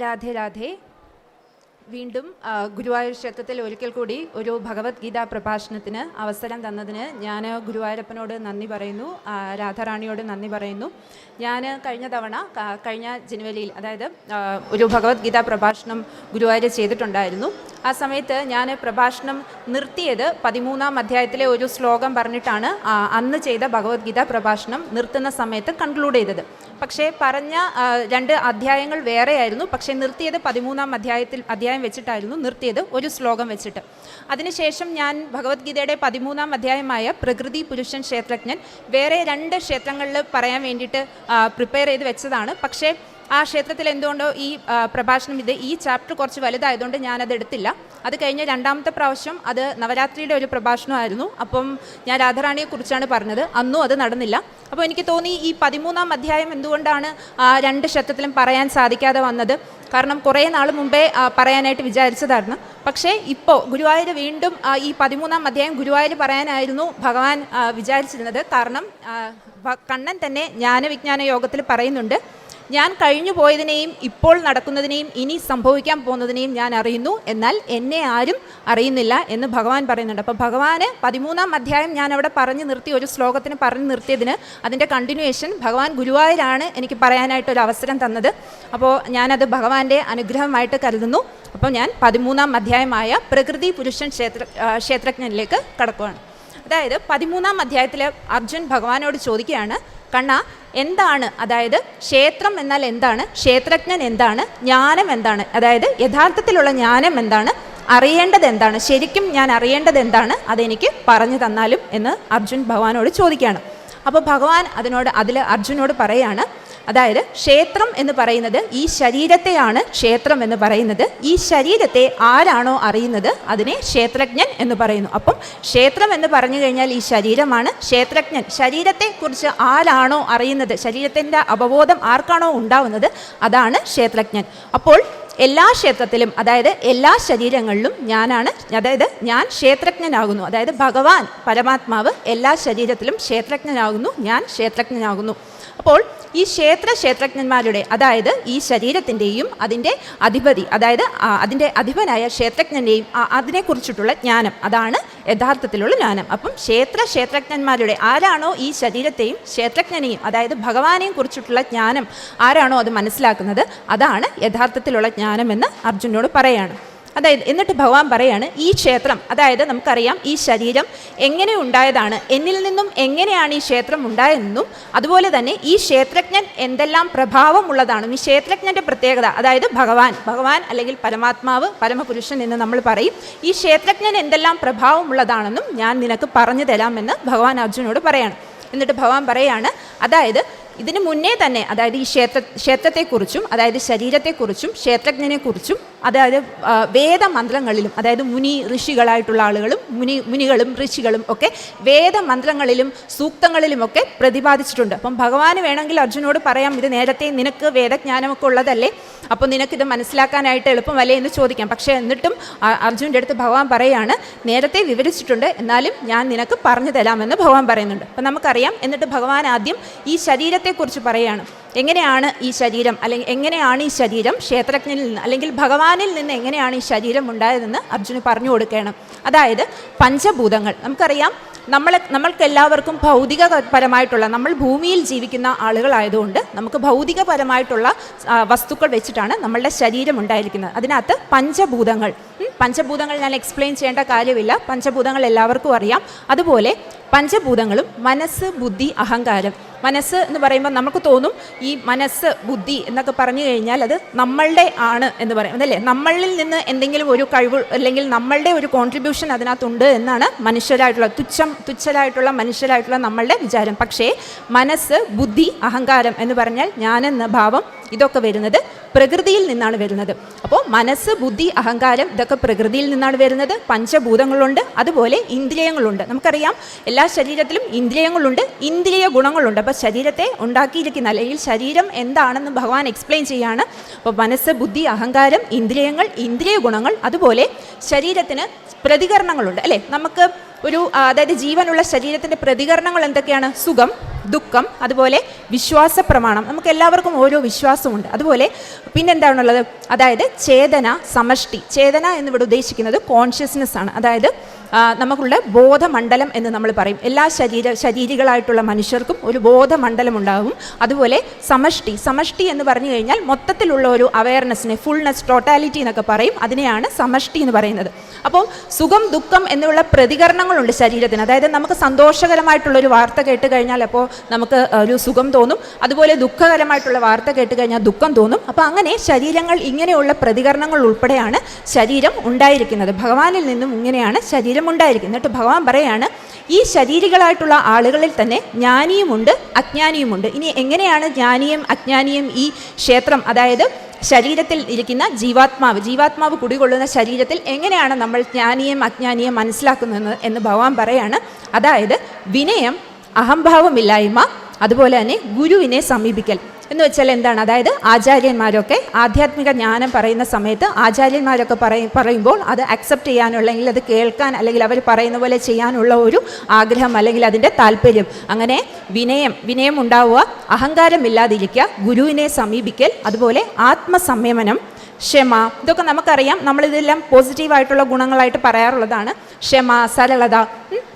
രാധേ രാധേ. വീണ്ടും ഗുരുവായൂർ ക്ഷേത്രത്തിൽ ഒരിക്കൽ കൂടി ഒരു ഭഗവത്ഗീത പ്രഭാഷണത്തിന് അവസരം തന്നതിന് ഞാൻ ഗുരുവായൂരപ്പനോട് നന്ദി പറയുന്നു, രാധാറാണിയോട് നന്ദി പറയുന്നു. ഞാൻ കഴിഞ്ഞ ജനുവരിയിൽ, അതായത് ഒരു ഭഗവത്ഗീത പ്രഭാഷണം ഗുരുവായൂർ ചെയ്തിട്ടുണ്ടായിരുന്നു. ആ സമയത്ത് ഞാൻ പ്രഭാഷണം നിർത്തിയത് 13-ാം അധ്യായത്തിലെ ഒരു ശ്ലോകം പറഞ്ഞിട്ടാണ് അന്ന് ചെയ്ത ഭഗവത്ഗീത പ്രഭാഷണം നിർത്തുന്ന സമയത്ത് കൺക്ലൂഡ് ചെയ്തത്. പക്ഷേ പറഞ്ഞ 2 അധ്യായങ്ങൾ വേറെയായിരുന്നു. പക്ഷേ നിർത്തിയത് 13-ാം അധ്യായം വെച്ചിട്ടായിരുന്നു നിർത്തിയത്, ഒരു ശ്ലോകം വെച്ചിട്ട്. അതിനുശേഷം ഞാൻ ഭഗവത്ഗീതയുടെ 13-ാം അധ്യായമായ പ്രകൃതി പുരുഷൻ ക്ഷേത്രജ്ഞൻ വേറെ 2 ക്ഷേത്രങ്ങളിൽ പറയാൻ വേണ്ടിയിട്ട് പ്രിപ്പയർ ചെയ്ത് വെച്ചതാണ്. പക്ഷേ ആ ക്ഷേത്രത്തിൽ എന്തുകൊണ്ടോ ഈ ചാപ്റ്റർ കുറച്ച് വലുതായതുകൊണ്ട് ഞാനത് എടുത്തില്ല. അത് കഴിഞ്ഞ് 2ാമത്തെ പ്രാവശ്യം അത് നവരാത്രിയുടെ ഒരു പ്രഭാഷണമായിരുന്നു. അപ്പം ഞാൻ രാധാറാണിയെക്കുറിച്ചാണ് പറഞ്ഞത്. അന്നും അത് നടന്നില്ല. അപ്പോൾ എനിക്ക് തോന്നി ഈ 13-ാം അധ്യായം എന്തുകൊണ്ടാണ് 2 ക്ഷേത്രത്തിലും പറയാൻ സാധിക്കാതെ വന്നത്. കാരണം കുറേ നാൾ മുമ്പേ പറയാനായിട്ട് വിചാരിച്ചതായിരുന്നു. പക്ഷേ ഇപ്പോൾ ഗുരുവായൂർ വീണ്ടും ഈ 13-ാം അധ്യായം ഗുരുവായൂർ പറയാനായിരുന്നു ഭഗവാൻ വിചാരിച്ചിരുന്നത്. കാരണം കണ്ണൻ തന്നെ ജ്ഞാനവിജ്ഞാന യോഗത്തിൽ പറയുന്നുണ്ട്, ഞാൻ കഴിഞ്ഞു പോയതിനെയും ഇപ്പോൾ നടക്കുന്നതിനെയും ഇനി സംഭവിക്കാൻ പോകുന്നതിനെയും ഞാൻ അറിയുന്നു, എന്നാൽ എന്നെ ആരും അറിയുന്നില്ല എന്ന് ഭഗവാൻ പറയുന്നുണ്ട്. അപ്പോൾ ഭഗവാന് 13-ാം അധ്യായം ഞാൻ അവിടെ പറഞ്ഞു നിർത്തി, ഒരു ശ്ലോകത്തിന് പറഞ്ഞു നിർത്തിയതിന് അതിൻ്റെ കണ്ടിന്യൂവേഷൻ ഭഗവാൻ ഗുരുവായൂരാണ് എനിക്ക് പറയാനായിട്ടൊരു അവസരം തന്നത്. അപ്പോൾ ഞാനത് ഭഗവാന്റെ അനുഗ്രഹമായിട്ട് കരുതുന്നു. അപ്പോൾ ഞാൻ 13-ാം അധ്യായമായ പ്രകൃതി പുരുഷൻ ക്ഷേത്രജ്ഞനിലേക്ക് കടക്കുകയാണ്. അതായത് 13-ാം അധ്യായത്തിൽ അർജുൻ ഭഗവാനോട് ചോദിക്കുകയാണ്, കണ്ണ എന്താണ്, അതായത് ക്ഷേത്രം എന്നാൽ എന്താണ്, ക്ഷേത്രജ്ഞൻ എന്താണ്, ജ്ഞാനം എന്താണ്, അതായത് യഥാർത്ഥത്തിലുള്ള ജ്ഞാനം എന്താണ്, അറിയേണ്ടത് എന്താണ്, ശരിക്കും ഞാൻ അറിയേണ്ടത് എന്താണ്, അതെനിക്ക് പറഞ്ഞു തന്നാലും എന്ന് അർജുൻ ഭഗവാനോട് ചോദിക്കുകയാണ്. അപ്പോൾ ഭഗവാൻ അർജുനോട് പറയാണ്, അതായത് ക്ഷേത്രം എന്ന് പറയുന്നത് ഈ ശരീരത്തെയാണ് ക്ഷേത്രം എന്ന് പറയുന്നത്. ഈ ശരീരത്തെ ആരാണോ അറിയുന്നത് അതിനെ ക്ഷേത്രജ്ഞൻ എന്ന് പറയുന്നു. അപ്പം ക്ഷേത്രം എന്ന് പറഞ്ഞു കഴിഞ്ഞാൽ ഈ ശരീരമാണ്. ക്ഷേത്രജ്ഞൻ, ശരീരത്തെക്കുറിച്ച് ആരാണോ അറിയുന്നത്, ശരീരത്തിൻ്റെ അവബോധം ആർക്കാണോ ഉണ്ടാവുന്നത്, അതാണ് ക്ഷേത്രജ്ഞൻ. അപ്പോൾ എല്ലാ ക്ഷേത്രത്തിലും, അതായത് എല്ലാ ശരീരങ്ങളിലും ഞാൻ ക്ഷേത്രജ്ഞനാകുന്നു. അതായത് ഭഗവാൻ പരമാത്മാവ് എല്ലാ ശരീരത്തിലും ക്ഷേത്രജ്ഞനാകുന്നു, ഞാൻ ക്ഷേത്രജ്ഞനാകുന്നു. അപ്പോൾ ഈ ക്ഷേത്രജ്ഞന്മാരുടെ, അതായത് ഈ ശരീരത്തിൻ്റെയും അതിൻ്റെ അധിപതി, അതായത് അതിൻ്റെ അധിപനായ ക്ഷേത്രജ്ഞൻ്റെയും അതിനെക്കുറിച്ചിട്ടുള്ള ജ്ഞാനം, അതാണ് യഥാർത്ഥത്തിലുള്ള ജ്ഞാനം. അപ്പം ക്ഷേത്രജ്ഞന്മാരുടെ, ആരാണോ ഈ ശരീരത്തെയും ക്ഷേത്രജ്ഞനെയും, അതായത് ഭഗവാനെയും കുറിച്ചിട്ടുള്ള ജ്ഞാനം ആരാണോ അത് മനസ്സിലാക്കുന്നത്, അതാണ് യഥാർത്ഥത്തിലുള്ള ജ്ഞാനമെന്ന് അർജുനോട് പറയാണ്. അതായത് എന്നിട്ട് ഭഗവാൻ പറയാണ്, ഈ ക്ഷേത്രം, അതായത് നമുക്കറിയാം ഈ ശരീരം എങ്ങനെ ഉണ്ടായതാണ്, എന്നിൽ നിന്നും എങ്ങനെയാണ് ഈ ക്ഷേത്രം ഉണ്ടായതെന്നും, അതുപോലെ തന്നെ ഈ ക്ഷേത്രജ്ഞൻ എന്തെല്ലാം പ്രഭാവമുള്ളതാണെന്നും, ഈ ക്ഷേത്രജ്ഞൻ്റെ പ്രത്യേകത, അതായത് ഭഗവാൻ അല്ലെങ്കിൽ പരമാത്മാവ്, പരമപുരുഷൻ എന്ന് നമ്മൾ പറയും, ഈ ക്ഷേത്രജ്ഞൻ എന്തെല്ലാം പ്രഭാവമുള്ളതാണെന്നും ഞാൻ നിനക്ക് പറഞ്ഞു തരാമെന്ന് ഭഗവാൻ അർജുനോട് പറയാണ്. എന്നിട്ട് ഭഗവാൻ പറയാണ്, അതായത് ഇതിനു മുന്നേ തന്നെ, അതായത് ഈ ക്ഷേത്രത്തെക്കുറിച്ചും, അതായത് ശരീരത്തെക്കുറിച്ചും ക്ഷേത്രജ്ഞനെക്കുറിച്ചും, അതായത് വേദമന്ത്രങ്ങളിലും, അതായത് ഋഷികളായിട്ടുള്ള ആളുകളും മുനികളും ഋഷികളും ഒക്കെ വേദമന്ത്രങ്ങളിലും സൂക്തങ്ങളിലുമൊക്കെ പ്രതിപാദിച്ചിട്ടുണ്ട്. അപ്പം ഭഗവാന് വേണമെങ്കിൽ അർജുനോട് പറയാം, ഇത് നേരത്തെ നിനക്ക് വേദജ്ഞാനമൊക്കെ ഉള്ളതല്ലേ, അപ്പോൾ നിനക്കിത് മനസ്സിലാക്കാനായിട്ട് എളുപ്പമല്ലേ എന്ന് ചോദിക്കാം. പക്ഷേ എന്നിട്ടും അർജുൻ്റെ അടുത്ത് ഭഗവാൻ പറയാണ്, നേരത്തെ വിവരിച്ചിട്ടുണ്ട്, എന്നാലും ഞാൻ നിനക്ക് പറഞ്ഞു തരാമെന്ന് ഭഗവാൻ പറയുന്നുണ്ട്. അപ്പം നമുക്കറിയാം. എന്നിട്ട് ഭഗവാൻ ആദ്യം ഈ ശരീരത്തെക്കുറിച്ച് പറയുകയാണ്. എങ്ങനെയാണ് ഈ ശരീരം, അല്ലെങ്കിൽ എങ്ങനെയാണ് ഈ ശരീരം ക്ഷേത്രജ്ഞനിൽ നിന്ന് അല്ലെങ്കിൽ ഭഗവാനിൽ നിന്ന് എങ്ങനെയാണ് ഈ ശരീരം ഉണ്ടായതെന്ന് അർജുന് പറഞ്ഞു കൊടുക്കണം. അതായത് പഞ്ചഭൂതങ്ങൾ, നമുക്കറിയാം നമ്മൾക്കെല്ലാവർക്കും ഭൗതികപരമായിട്ടുള്ള, നമ്മൾ ഭൂമിയിൽ ജീവിക്കുന്ന ആളുകളായതുകൊണ്ട് നമുക്ക് ഭൗതികപരമായിട്ടുള്ള വസ്തുക്കൾ വെച്ചിട്ടാണ് നമ്മളുടെ ശരീരം ഉണ്ടായിരിക്കുന്നത്. അതിനകത്ത് പഞ്ചഭൂതങ്ങൾ ഞാൻ എക്സ്പ്ലെയിൻ ചെയ്യേണ്ട കാര്യമില്ല, പഞ്ചഭൂതങ്ങൾ എല്ലാവർക്കും അറിയാം. അതുപോലെ പഞ്ചഭൂതങ്ങളും മനസ്സ്, ബുദ്ധി, അഹങ്കാരം. മനസ്സ് എന്ന് പറയുമ്പോൾ നമുക്ക് തോന്നും ഈ മനസ്സ്, ബുദ്ധി എന്നൊക്കെ പറഞ്ഞു കഴിഞ്ഞാൽ അത് നമ്മളുടെ ആണ് എന്ന് പറയും, അതല്ലേ, നമ്മളിൽ നിന്ന് എന്തെങ്കിലും ഒരു കഴിവ് അല്ലെങ്കിൽ നമ്മളുടെ ഒരു കോൺട്രിബ്യൂഷൻ അതിനകത്തുണ്ട് എന്നാണ് തുച്ഛരായിട്ടുള്ള മനുഷ്യരായിട്ടുള്ള നമ്മളുടെ വിചാരം. പക്ഷേ മനസ്സ്, ബുദ്ധി, അഹങ്കാരം എന്ന് പറഞ്ഞാൽ ഞാനെന്ന ഭാവം, ഇതൊക്കെ വരുന്നത് പ്രകൃതിയിൽ നിന്നാണ് വരുന്നത്. അപ്പോൾ മനസ്സ്, ബുദ്ധി, അഹങ്കാരം ഇതൊക്കെ പ്രകൃതിയിൽ നിന്നാണ് വരുന്നത്. പഞ്ചഭൂതങ്ങളുണ്ട്, അതുപോലെ ഇന്ദ്രിയങ്ങളുണ്ട്. നമുക്കറിയാം എല്ലാ ശരീരത്തിലും ഇന്ദ്രിയങ്ങളുണ്ട്, ഇന്ദ്രിയ ഗുണങ്ങളുണ്ട്. അപ്പോൾ ശരീരത്തെ ഉണ്ടാക്കിയിരിക്കുന്ന, അല്ലെങ്കിൽ ശരീരം എന്താണെന്ന് ഭഗവാൻ എക്സ്പ്ലെയിൻ ചെയ്യാണ്. അപ്പോൾ മനസ്സ്, ബുദ്ധി, അഹങ്കാരം, ഇന്ദ്രിയങ്ങൾ, ഇന്ദ്രിയ ഗുണങ്ങൾ, അതുപോലെ ശരീരത്തിന് പ്രതികരണങ്ങളുണ്ട്, അല്ലേ. നമുക്ക് അതായത് ജീവനുള്ള ശരീരത്തിൻ്റെ പ്രതികരണങ്ങൾ എന്തൊക്കെയാണ്? സുഖം, ദുഃഖം, അതുപോലെ വിശ്വാസ പ്രമാണം. നമുക്ക് എല്ലാവർക്കും ഓരോ വിശ്വാസമുണ്ട്. അതുപോലെ പിന്നെന്താണുള്ളത്? അതായത് ചേതന, സമഷ്ടി. ചേതന എന്നിവിടെ ഉദ്ദേശിക്കുന്നത് കോൺഷ്യസ്നെസ് ആണ്. അതായത് നമുക്കുള്ള ബോധമണ്ഡലം എന്ന് നമ്മൾ പറയും. എല്ലാ ശരീരികളായിട്ടുള്ള മനുഷ്യർക്കും ഒരു ബോധമണ്ഡലം ഉണ്ടാകും. അതുപോലെ സമഷ്ടി. സമഷ്ടി എന്ന് പറഞ്ഞു കഴിഞ്ഞാൽ മൊത്തത്തിലുള്ള ഒരു അവയർനെസ്സിനെ, ഫുൾനെസ്, ടോട്ടാലിറ്റി എന്നൊക്കെ പറയും. അതിനെയാണ് സമഷ്ടി എന്ന് പറയുന്നത്. അപ്പോൾ സുഖം, ദുഃഖം എന്നുള്ള പ്രതികരണങ്ങളുണ്ട് ശരീരത്തിന്. അതായത് നമുക്ക് സന്തോഷകരമായിട്ടുള്ളൊരു വാർത്ത കേട്ട് കഴിഞ്ഞാൽ അപ്പോൾ നമുക്ക് ഒരു സുഖം തോന്നും. അതുപോലെ ദുഃഖകരമായിട്ടുള്ള വാർത്ത കേട്ട് കഴിഞ്ഞാൽ ദുഃഖം തോന്നും. അപ്പോൾ അങ്ങനെ ശരീരങ്ങൾ ഇങ്ങനെയുള്ള പ്രതികരണങ്ങൾ ഉൾപ്പെടെയാണ് ശരീരം ഉണ്ടായിരിക്കുന്നത്. ഭഗവാനിൽ നിന്നും ഇങ്ങനെയാണ് ശരീരം ഉണ്ടായിരിക്കുന്നത്. എന്നിട്ട് ഭഗവാൻ പറയാണ്, ഈ ശരീരികളായിട്ടുള്ള ആളുകളിൽ തന്നെ ജ്ഞാനിയുമുണ്ട്, അജ്ഞാനിയുമുണ്ട്. ഇനി എങ്ങനെയാണ് ജ്ഞാനിയും അജ്ഞാനിയും ഈ ക്ഷേത്രം, അതായത് ശരീരത്തിൽ ഇരിക്കുന്ന ജീവാത്മാവ് കുടികൊള്ളുന്ന ശരീരത്തിൽ എങ്ങനെയാണ് നമ്മൾ ജ്ഞാനിയും അജ്ഞാനിയും മനസ്സിലാക്കുന്നത് എന്ന് ഭഗവാൻ പറയാണ്. അതായത് വിനയം, അഹംഭാവമില്ലായ്മ, അതുപോലെ തന്നെ ഗുരുവിനെ സമീപിക്കൽ എന്ന് വെച്ചാൽ എന്താണ്? അതായത് ആചാര്യന്മാരൊക്കെ ആധ്യാത്മിക ജ്ഞാനം പറയുന്ന സമയത്ത് ആചാര്യന്മാരൊക്കെ പറയുമ്പോൾ അത് അക്സെപ്റ്റ് ചെയ്യാനുള്ള, അല്ലെങ്കിൽ അത് കേൾക്കാൻ, അല്ലെങ്കിൽ അവർ പറയുന്ന പോലെ ചെയ്യാനുള്ള ഒരു ആഗ്രഹം, അല്ലെങ്കിൽ അതിൻ്റെ താല്പര്യം. അങ്ങനെ വിനയം ഉണ്ടാവുക, അഹങ്കാരമില്ലാതിരിക്കുക, ഗുരുവിനെ സമീപിക്കൽ, അതുപോലെ ആത്മസംയമനം, ക്ഷമ. ഇതൊക്കെ നമുക്കറിയാം, നമ്മളിതെല്ലാം പോസിറ്റീവായിട്ടുള്ള ഗുണങ്ങളായിട്ട് പറയാറുള്ളതാണ്. ക്ഷമ, സരളത.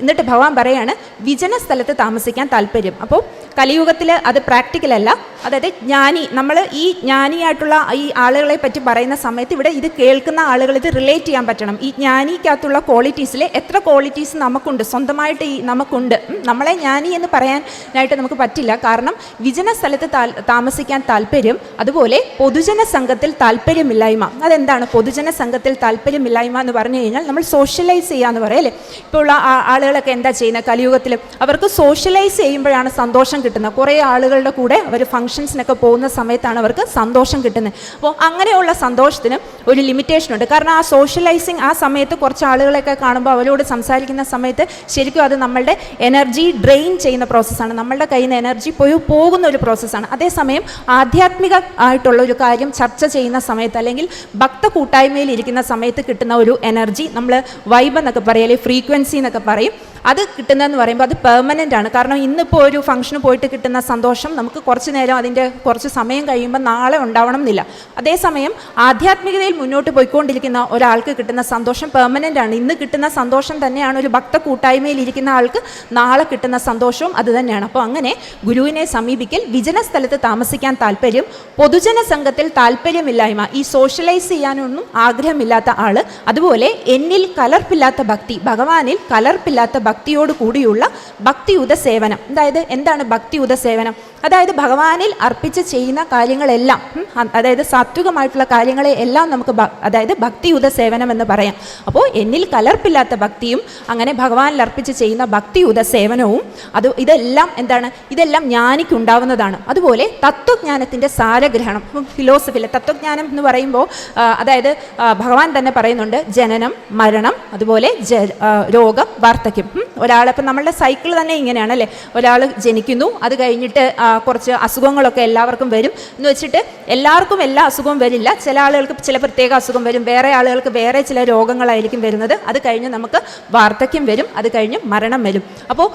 എന്നിട്ട് ഭഗവാൻ പറയാണ് വിജന സ്ഥലത്ത് താമസിക്കാൻ താല്പര്യം. അപ്പോൾ കലിയുഗത്തിൽ അത് പ്രാക്ടിക്കലല്ല. അതായത് ജ്ഞാനി, നമ്മൾ ഈ ജ്ഞാനിയായിട്ടുള്ള ഈ ആളുകളെ പറ്റി പറയുന്ന സമയത്ത് ഇവിടെ ഇത് കേൾക്കുന്ന ആളുകൾ ഇത് റിലേറ്റ് ചെയ്യാൻ പറ്റണം. ഈ ജ്ഞാനിക്കകത്തുള്ള ക്വാളിറ്റീസിൽ എത്ര ക്വാളിറ്റീസ് നമുക്കുണ്ട്, സ്വന്തമായിട്ട് നമുക്കുണ്ട്. നമ്മളെ ജ്ഞാനി എന്ന് പറയാനായിട്ട് നമുക്ക് പറ്റില്ല. കാരണം വിജന സ്ഥലത്ത് താമസിക്കാൻ താല്പര്യം, അതുപോലെ പൊതുജന സംഘത്തിൽ താല്പര്യമില്ലായ്മ. അതെന്താണ് പൊതുജന സംഘത്തിൽ താല്പര്യമില്ലായ്മ എന്ന് പറഞ്ഞു കഴിഞ്ഞാൽ? നമ്മൾ സോഷ്യലൈസ് ചെയ്യാന്ന് പറയാം അല്ലേ? ഇപ്പോൾ ഉള്ള ആളുകളൊക്കെ എന്താ ചെയ്യുന്നത്? കലിയുഗത്തിൽ അവർക്ക് സോഷ്യലൈസ് ചെയ്യുമ്പോഴാണ് സന്തോഷം കിട്ടുന്നത്. കുറേ ആളുകളുടെ കൂടെ അവർ ഫംഗ്ഷൻസിനൊക്കെ പോകുന്ന സമയത്താണ് അവർക്ക് സന്തോഷം കിട്ടുന്നത്. അപ്പോൾ അങ്ങനെയുള്ള സന്തോഷത്തിന് ഒരു ലിമിറ്റേഷൻ ഉണ്ട്. കാരണം ആ സോഷ്യലൈസിങ് ആ സമയത്ത് കുറച്ച് ആളുകളെയൊക്കെ കാണുമ്പോൾ അവരോട് സംസാരിക്കുന്ന സമയത്ത് ശരിക്കും അത് നമ്മളുടെ എനർജി ഡ്രെയിൻ ചെയ്യുന്ന പ്രോസസ്സാണ്. നമ്മളുടെ കയ്യിൽ നിന്ന് എനർജി പോകുന്ന ഒരു പ്രോസസ്സാണ്. അതേസമയം ആധ്യാത്മിക ആയിട്ടുള്ള ഒരു കാര്യം ചർച്ച ചെയ്യുന്ന സമയത്ത്, അല്ലെങ്കിൽ ഭക്ത കൂട്ടായ്മയിൽ ഇരിക്കുന്ന സമയത്ത് കിട്ടുന്ന ഒരു എനർജി, നമ്മൾ വൈബ് എന്നൊക്കെ പറയും, അല്ലെങ്കിൽ ഫ്രീക്വൻസി എന്നൊക്കെ പറയും. അത് കിട്ടുന്നതെന്ന് പറയുമ്പോൾ അത് പെർമനൻ്റ് ആണ്. കാരണം ഇന്നിപ്പോൾ ഒരു ഫംഗ്ഷന് പോയിട്ട് കിട്ടുന്ന സന്തോഷം നമുക്ക് കുറച്ച് നേരം, അതിൻ്റെ കുറച്ച് സമയം കഴിയുമ്പോൾ നാളെ ഉണ്ടാവണം എന്നില്ല. അതേസമയം ആധ്യാത്മികതയിൽ മുന്നോട്ട് പോയിക്കൊണ്ടിരിക്കുന്ന ഒരാൾക്ക് കിട്ടുന്ന സന്തോഷം പെർമനൻ്റ് ആണ്. ഇന്ന് കിട്ടുന്ന സന്തോഷം തന്നെയാണ് ഒരു ഭക്ത കൂട്ടായ്മയിൽ ഇരിക്കുന്ന ആൾക്ക് നാളെ കിട്ടുന്ന സന്തോഷവും അത് തന്നെയാണ്. അപ്പോൾ അങ്ങനെ ഗുരുവിനെ സമീപിക്കൽ, വിജന സ്ഥലത്ത് താമസിക്കാൻ താല്പര്യം, പൊതുജന സംഘത്തിൽ താല്പര്യമില്ലായ്മ, ഈ സോഷ്യലൈസ് ചെയ്യാനൊന്നും ആഗ്രഹമില്ലാത്ത ആൾ, അതുപോലെ എന്നിൽ കലർപ്പില്ലാത്ത ഭക്തി, ഭഗവാനിൽ കലർപ്പില്ലാത്ത ഭക്തിയോട് കൂടിയുള്ള ഭക്തിയുത സേവനം. അതായത് എന്താണ് ഭക്തിയുത സേവനം? അതായത് ഭഗവാനിൽ അർപ്പിച്ച് ചെയ്യുന്ന കാര്യങ്ങളെല്ലാം, അതായത് സാത്വികമായിട്ടുള്ള കാര്യങ്ങളെ എല്ലാം നമുക്ക് അതായത് ഭക്തിയുത സേവനം എന്ന് പറയാം. അപ്പോൾ എന്നിൽ കലർപ്പില്ലാത്ത ഭക്തിയും, അങ്ങനെ ഭഗവാനിൽ അർപ്പിച്ച് ചെയ്യുന്ന ഭക്തിയുത സേവനവും, ഇതെല്ലാം എന്താണ്? ഇതെല്ലാം ജ്ഞാനിക്കുണ്ടാവുന്നതാണ്. അതുപോലെ തത്വജ്ഞാനത്തിൻ്റെ സാരഗ്രഹണം. ഫിലോസഫിയിലെ തത്വജ്ഞാനം എന്ന് പറയുമ്പോൾ അതായത് ഭഗവാൻ തന്നെ പറയുന്നുണ്ട് ജനനം, മരണം, അതുപോലെ രോഗം, വാർദ്ധക്യം. ഒരാളിപ്പോൾ നമ്മളുടെ സൈക്കിൾ തന്നെ ഇങ്ങനെയാണല്ലേ? ഒരാൾ ജനിക്കുന്നു, അത് കഴിഞ്ഞിട്ട് കുറച്ച് അസുഖങ്ങളൊക്കെ എല്ലാവർക്കും വരും എന്ന് വെച്ചിട്ട് എല്ലാവർക്കും എല്ലാ അസുഖവും വരില്ല. ചില ആളുകൾക്ക് ചില പ്രത്യേക അസുഖം വരും, വേറെ ആളുകൾക്ക് വേറെ ചില രോഗങ്ങളായിരിക്കും വരുന്നത്. അത് കഴിഞ്ഞ് നമുക്ക് വാർദ്ധക്യം വരും, അത് കഴിഞ്ഞ് മരണം വരും. അപ്പോൾ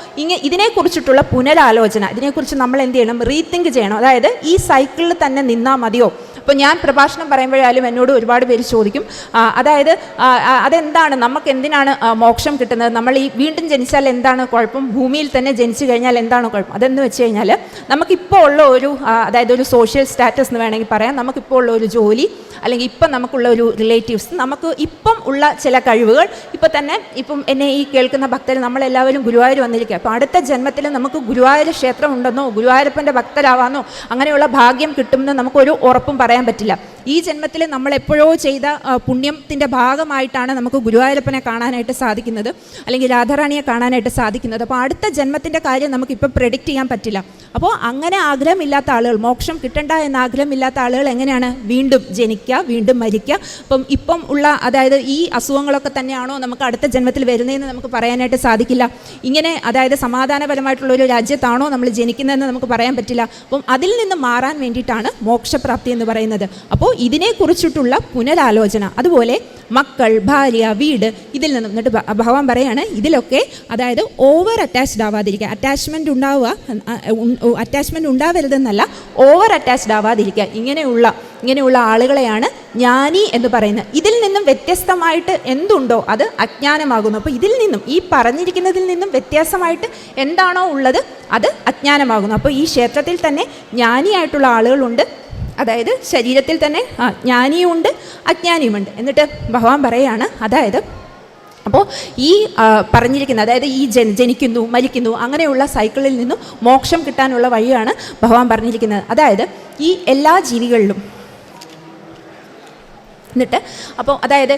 ഇതിനെക്കുറിച്ചിട്ടുള്ള പുനരാലോചന, ഇതിനെക്കുറിച്ച് നമ്മൾ എന്ത് ചെയ്യണം? റീതിങ്ക് ചെയ്യണം. അതായത് ഈ സൈക്കിളിൽ തന്നെ നിന്നാൽ മതിയോ? ഇപ്പോൾ ഞാൻ പ്രഭാഷണം പറയുമ്പോഴായാലും എന്നോട് ഒരുപാട് പേര് ചോദിക്കും, അതായത് അതെന്താണ്, നമുക്ക് എന്തിനാണ് മോക്ഷം കിട്ടുന്നത്? നമ്മൾ ഈ വീണ്ടും ജനിച്ചാൽ എന്താണ് കുഴപ്പം? ഭൂമിയിൽ തന്നെ ജനിച്ചു കഴിഞ്ഞാൽ എന്താണ് കുഴപ്പം? അതെന്ന് വെച്ച് കഴിഞ്ഞാൽ നമുക്കിപ്പോൾ ഉള്ള ഒരു അതായത് ഒരു സോഷ്യൽ സ്റ്റാറ്റസ് എന്ന് വേണമെങ്കിൽ പറയാം, നമുക്കിപ്പോൾ ഉള്ള ഒരു ജോലി, അല്ലെങ്കിൽ ഇപ്പം നമുക്കുള്ള ഒരു റിലേറ്റീവ്സ്, നമുക്ക് ഇപ്പം ഉള്ള ചില കഴിവുകൾ, ഇപ്പം എന്നെ ഈ കേൾക്കുന്ന ഭക്തർ നമ്മളെല്ലാവരും ഗുരുവായൂർ വന്നിരിക്കുക. അപ്പോൾ അടുത്ത ജന്മത്തിൽ നമുക്ക് ഗുരുവായൂർ ക്ഷേത്രം ഉണ്ടെന്നോ ഗുരുവായൂരപ്പൻ്റെ ഭക്തരാവാന്നോ അങ്ങനെയുള്ള ഭാഗ്യം കിട്ടുമെന്ന് നമുക്കൊരു ഉറപ്പും പറയാൻ പറ്റില്ല. ഈ ജന്മത്തിൽ നമ്മൾ എപ്പോഴോ ചെയ്ത പുണ്യത്തിൻ്റെ ഭാഗമായിട്ടാണ് നമുക്ക് ഗുരുവായൂരപ്പനെ കാണാനായിട്ട് സാധിക്കുന്നത്, അല്ലെങ്കിൽ രാധാറാണിയെ കാണാനായിട്ട് സാധിക്കുന്നത്. അപ്പോൾ അടുത്ത ജന്മത്തിൻ്റെ കാര്യം നമുക്കിപ്പോൾ പ്രെഡിക്റ്റ് ചെയ്യാൻ പറ്റില്ല. അപ്പോൾ അങ്ങനെ ആഗ്രഹമില്ലാത്ത ആളുകൾ, മോക്ഷം കിട്ടണ്ട എന്ന ആഗ്രഹമില്ലാത്ത ആളുകൾ എങ്ങനെയാണ്? വീണ്ടും ജനിക്കുക, വീണ്ടും മരിക്കുക. ഇപ്പം ഉള്ള അതായത് ഈ അസുഖങ്ങളൊക്കെ തന്നെയാണോ നമുക്ക് അടുത്ത ജന്മത്തിൽ വരുന്നതെന്ന് നമുക്ക് പറയാനായിട്ട് സാധിക്കില്ല. ഇങ്ങനെ അതായത് സമാധാനപരമായിട്ടുള്ളൊരു രാജ്യത്താണോ നമ്മൾ ജനിക്കുന്നതെന്ന് നമുക്ക് പറയാൻ പറ്റില്ല. അപ്പം അതിൽ നിന്ന് മാറാൻ വേണ്ടിയിട്ടാണ് മോക്ഷപ്രാപ്തി എന്ന് പറയുന്നത്. അപ്പോൾ അപ്പോൾ ഇതിനെക്കുറിച്ചിട്ടുള്ള പുനരാലോചന, അതുപോലെ മക്കൾ, ഭാര്യ, വീട്, ഇതിൽ നിന്നും എന്നിട്ട് ഭഗവാൻ പറയാണ് ഇതിലൊക്കെ അതായത് ഓവർ അറ്റാച്ച്ഡ് ആവാതിരിക്കുക. അറ്റാച്ച്മെൻറ്റ് ഉണ്ടാവരുതെന്നല്ല, ഓവർ അറ്റാച്ച്ഡ് ആവാതിരിക്കുക. ഇങ്ങനെയുള്ള ആളുകളെയാണ് ജ്ഞാനി എന്ന് പറയുന്നത്. ഇതിൽ നിന്നും വ്യത്യസ്തമായിട്ട് എന്തുണ്ടോ അത് അജ്ഞാനമാകുന്നു. അപ്പോൾ ഇതിൽ നിന്നും, ഈ പറഞ്ഞിരിക്കുന്നതിൽ നിന്നും വ്യത്യാസമായിട്ട് എന്താണോ ഉള്ളത് അത് അജ്ഞാനമാകുന്നു. അപ്പോൾ ഈ ക്ഷേത്രത്തിൽ തന്നെ ജ്ഞാനിയായിട്ടുള്ള ആളുകളുണ്ട്, അതായത് ശരീരത്തിൽ തന്നെ ജ്ഞാനിയുമുണ്ട് അജ്ഞാനിയുമുണ്ട്. എന്നിട്ട് ഭഗവാൻ പറയാണ്, അതായത് അപ്പോൾ ഈ പറഞ്ഞിരിക്കുന്ന, അതായത് ഈ ജനിക്കുന്നു മരിക്കുന്നു അങ്ങനെയുള്ള സൈക്കിളിൽ നിന്നും മോക്ഷം കിട്ടാനുള്ള വഴിയാണ് ഭഗവാൻ പറഞ്ഞിരിക്കുന്നത്. അതായത് ഈ എല്ലാ ജീവികളിലും എന്നിട്ട് അപ്പോൾ അതായത്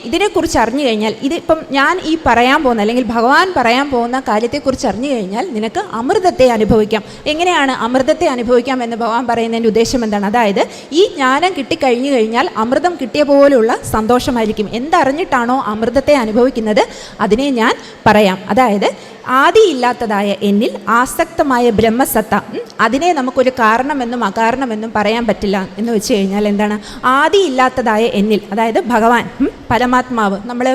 ഇതിനെക്കുറിച്ച് അറിഞ്ഞു കഴിഞ്ഞാൽ, ഇതിപ്പം ഞാൻ ഈ പറയാൻ പോകുന്ന അല്ലെങ്കിൽ ഭഗവാൻ പറയാൻ പോകുന്ന കാര്യത്തെക്കുറിച്ച് അറിഞ്ഞു കഴിഞ്ഞാൽ നിനക്ക് അമൃതത്തെ അനുഭവിക്കാം. എങ്ങനെയാണ് അമൃതത്തെ അനുഭവിക്കാം എന്ന് ഭഗവാൻ പറയുന്നതിൻ്റെ ഉദ്ദേശം എന്താണ്? അതായത് ഈ ജ്ഞാനം കിട്ടിക്കഴിഞ്ഞു കഴിഞ്ഞാൽ അമൃതം കിട്ടിയ പോലുള്ള സന്തോഷമായിരിക്കും. എന്തറിഞ്ഞിട്ടാണോ അമൃതത്തെ അനുഭവിക്കുന്നത് അതിനെ ഞാൻ പറയാം. അതായത് ആദിയില്ലാത്തതായ എന്നിൽ ആസക്തമായ ബ്രഹ്മസത്ത, അതിനെ നമുക്കൊരു കാരണമെന്നും അകാരണമെന്നും പറയാൻ പറ്റില്ല എന്ന് വെച്ച് കഴിഞ്ഞാൽ എന്താണ്? ആദിയില്ലാത്തതായ എന്നിൽ, അതായത് ഭഗവാൻ, പരമാത്മാവ്. നമ്മൾ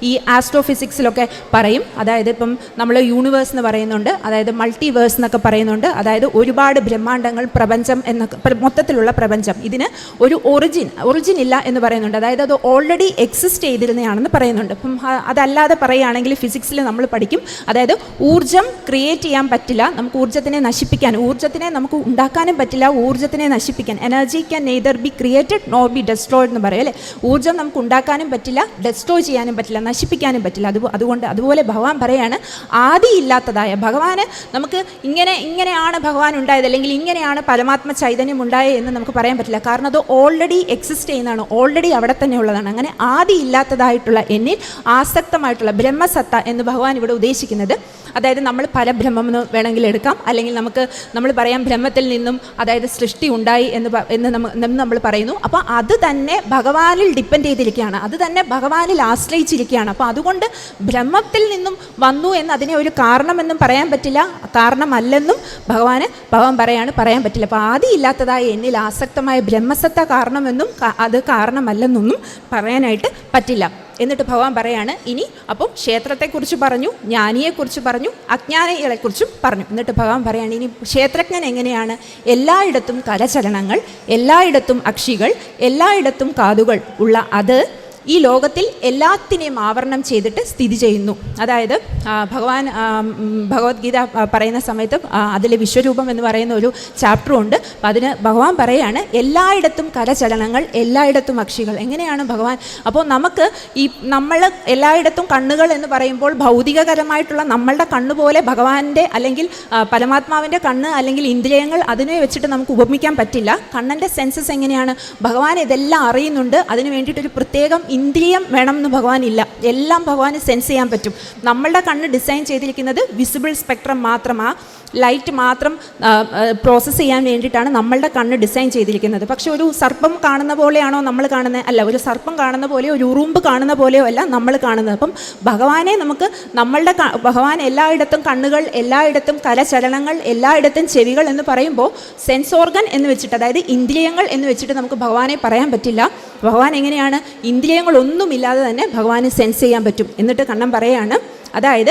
ഈ ആസ്ട്രോഫിസിക്സിലൊക്കെ പറയും, അതായത് ഇപ്പം നമ്മൾ യൂണിവേഴ്സ് എന്ന് പറയുന്നുണ്ട്, അതായത് മൾട്ടിവേഴ്സ് എന്നൊക്കെ പറയുന്നുണ്ട്. അതായത് ഒരുപാട് ബ്രഹ്മാണ്ടങ്ങൾ, പ്രപഞ്ചം എന്നൊക്കെ, മൊത്തത്തിലുള്ള പ്രപഞ്ചം. ഇതിന് ഒരു ഒറിജിൻ ഇല്ല എന്ന് പറയുന്നുണ്ട്. അതായത് അത് ഓൾറെഡി എക്സിസ്റ്റ് ചെയ്തിരുന്നതാണെന്ന് പറയുന്നുണ്ട്. അപ്പം അതല്ലാതെ പറയുകയാണെങ്കിൽ ഫിസിക്സിൽ നമ്മൾ പഠിക്കും, അതായത് ഊർജ്ജം ക്രിയേറ്റ് ചെയ്യാൻ പറ്റില്ല, നമുക്ക് ഊർജ്ജത്തിനെ നശിപ്പിക്കാൻ, ഊർജ്ജത്തിനെ നമുക്ക് ഉണ്ടാക്കാനും പറ്റില്ല, ഊർജ്ജത്തിനെ നശിപ്പിക്കാൻ. Energy can neither be created nor be destroyed എന്ന് പറയും അല്ലേ. ഊർജ്ജം നമുക്ക് ഉണ്ടാക്കാനും പറ്റില്ല, ഡെസ്ട്രോയ് ചെയ്യാനും പറ്റില്ല, നശിപ്പിക്കാനും പറ്റില്ല. അതുകൊണ്ട് അതുപോലെ ഭഗവാൻ പറയാണ്, ആദിയില്ലാത്തതായ ഭഗവാന് നമുക്ക് ഇങ്ങനെയാണ് ഭഗവാൻ ഉണ്ടായത്, അല്ലെങ്കിൽ ഇങ്ങനെയാണ് പരമാത്മ ചൈതന്യം ഉണ്ടായത് എന്ന് നമുക്ക് പറയാൻ പറ്റില്ല. കാരണം അത് ഓൾറെഡി എക്സിസ്റ്റ് ചെയ്യുന്നതാണ്, ഓൾറെഡി അവിടെ തന്നെ ഉള്ളതാണ്. അങ്ങനെ ആദിയില്ലാത്തതായിട്ടുള്ള എന്നിൽ ആസക്തമായിട്ടുള്ള ബ്രഹ്മസത്ത എന്ന് ഭഗവാൻ ഇവിടെ ഉദ്ദേശിക്കുന്നത്, അതായത് നമ്മൾ പരബ്രഹ്മം എന്ന് വേണമെങ്കിൽ എടുക്കാം, അല്ലെങ്കിൽ നമ്മൾ പറയാം ബ്രഹ്മത്തിൽ നിന്നും അതായത് സൃഷ്ടി ഉണ്ടായി എന്ന് നമ്മൾ പറയുന്നു. അപ്പോൾ അത് തന്നെ ഭഗവാനിൽ ഡിപ്പെൻഡ് ചെയ്തിരിക്കുകയാണ്, അത് തന്നെ ഭഗവാനിൽ ആശ്രയിച്ചിരിക്കുകയാണ്. അപ്പോൾ അതുകൊണ്ട് ബ്രഹ്മത്തിൽ നിന്നും വന്നു എന്ന് അതിനെ ഒരു കാരണമെന്നും പറയാൻ പറ്റില്ല, കാരണമല്ലെന്നും ഭഗവാൻ പറയാൻ പറ്റില്ല. അപ്പോൾ ആദിയില്ലാത്തതായ എന്നിൽ ആസക്തമായ ബ്രഹ്മസത്ത കാരണമെന്നും അത് കാരണമല്ലെന്നൊന്നും പറയാനായിട്ട് പറ്റില്ല. എന്നിട്ട് ഭഗവാൻ പറയാണ് ഇനി, അപ്പം ക്ഷേത്രത്തെക്കുറിച്ച് പറഞ്ഞു, ജ്ഞാനിയെക്കുറിച്ച് പറഞ്ഞു, അജ്ഞാനികളെക്കുറിച്ചും പറഞ്ഞു. എന്നിട്ട് ഭഗവാൻ പറയാണ് ഇനി ക്ഷേത്രജ്ഞൻ എങ്ങനെയാണ്? എല്ലായിടത്തും കരചലനങ്ങൾ, എല്ലായിടത്തും അക്ഷികൾ, എല്ലായിടത്തും കാതുകൾ ഉള്ള അത് ഈ ലോകത്തിൽ എല്ലാത്തിനെയും ആവരണം ചെയ്തിട്ട് സ്ഥിതി ചെയ്യുന്നു. അതായത് ഭഗവാൻ ഭഗവത്ഗീത പറയുന്ന സമയത്ത് അതിലെ വിശ്വരൂപം എന്ന് പറയുന്ന ഒരു ചാപ്റ്ററും ഉണ്ട്. അപ്പം അതിന് ഭഗവാൻ പറയാണ് എല്ലായിടത്തും കരചലനങ്ങൾ, എല്ലായിടത്തും അക്ഷികൾ. എങ്ങനെയാണ് ഭഗവാൻ? അപ്പോൾ നമുക്ക് നമ്മൾ എല്ലായിടത്തും കണ്ണുകൾ എന്ന് പറയുമ്പോൾ ഭൗതികകരമായിട്ടുള്ള നമ്മളുടെ കണ്ണ് പോലെ ഭഗവാന്റെ അല്ലെങ്കിൽ പരമാത്മാവിൻ്റെ കണ്ണ് അല്ലെങ്കിൽ ഇന്ദ്രിയങ്ങൾ അതിനെ വെച്ചിട്ട് നമുക്ക് ഉപമിക്കാൻ പറ്റില്ല. കണ്ണൻ്റെ സെൻസസ് എങ്ങനെയാണ്? ഭഗവാൻ ഇതെല്ലാം അറിയുന്നുണ്ട്, അതിന് വേണ്ടിയിട്ടൊരു പ്രത്യേകം ഇന്ദ്രിയം വേണമെന്ന് ഭഗവാനില്ല. എല്ലാം ഭഗവാന് സെൻസ് ചെയ്യാൻ പറ്റും. നമ്മളുടെ കണ്ണ് ഡിസൈൻ ചെയ്തിരിക്കുന്നത് വിസിബിൾ സ്പെക്ട്രം മാത്രമാണ്, ലൈറ്റ് മാത്രം പ്രോസസ്സ് ചെയ്യാൻ വേണ്ടിയിട്ടാണ് നമ്മളുടെ കണ്ണ് ഡിസൈൻ ചെയ്തിരിക്കുന്നത്. പക്ഷെ ഒരു സർപ്പം കാണുന്ന പോലെയാണോ നമ്മൾ കാണുന്നത്? അല്ല. ഒരു സർപ്പം കാണുന്ന പോലെയോ ഒരു ഉറുമ്പ് കാണുന്ന പോലെയോ അല്ല നമ്മൾ കാണുന്നത്. അപ്പം ഭഗവാനെ നമുക്ക് ഭഗവാൻ എല്ലായിടത്തും കണ്ണുകൾ, എല്ലായിടത്തും കരചലനങ്ങൾ, എല്ലായിടത്തും ചെവികൾ എന്ന് പറയുമ്പോൾ സെൻസ് ഓർഗൻ എന്ന് വെച്ചിട്ട്, അതായത് ഇന്ദ്രിയങ്ങൾ എന്ന് വെച്ചിട്ട് നമുക്ക് ഭഗവാനെ പറയാൻ പറ്റില്ല. ഭഗവാൻ എങ്ങനെയാണ്? ഇന്ദ്രിയങ്ങളൊന്നുമില്ലാതെ തന്നെ ഭഗവാന് സെൻസ് ചെയ്യാൻ പറ്റും. എന്നിട്ട് കണ്ണൻ പറയാണ്, അതായത്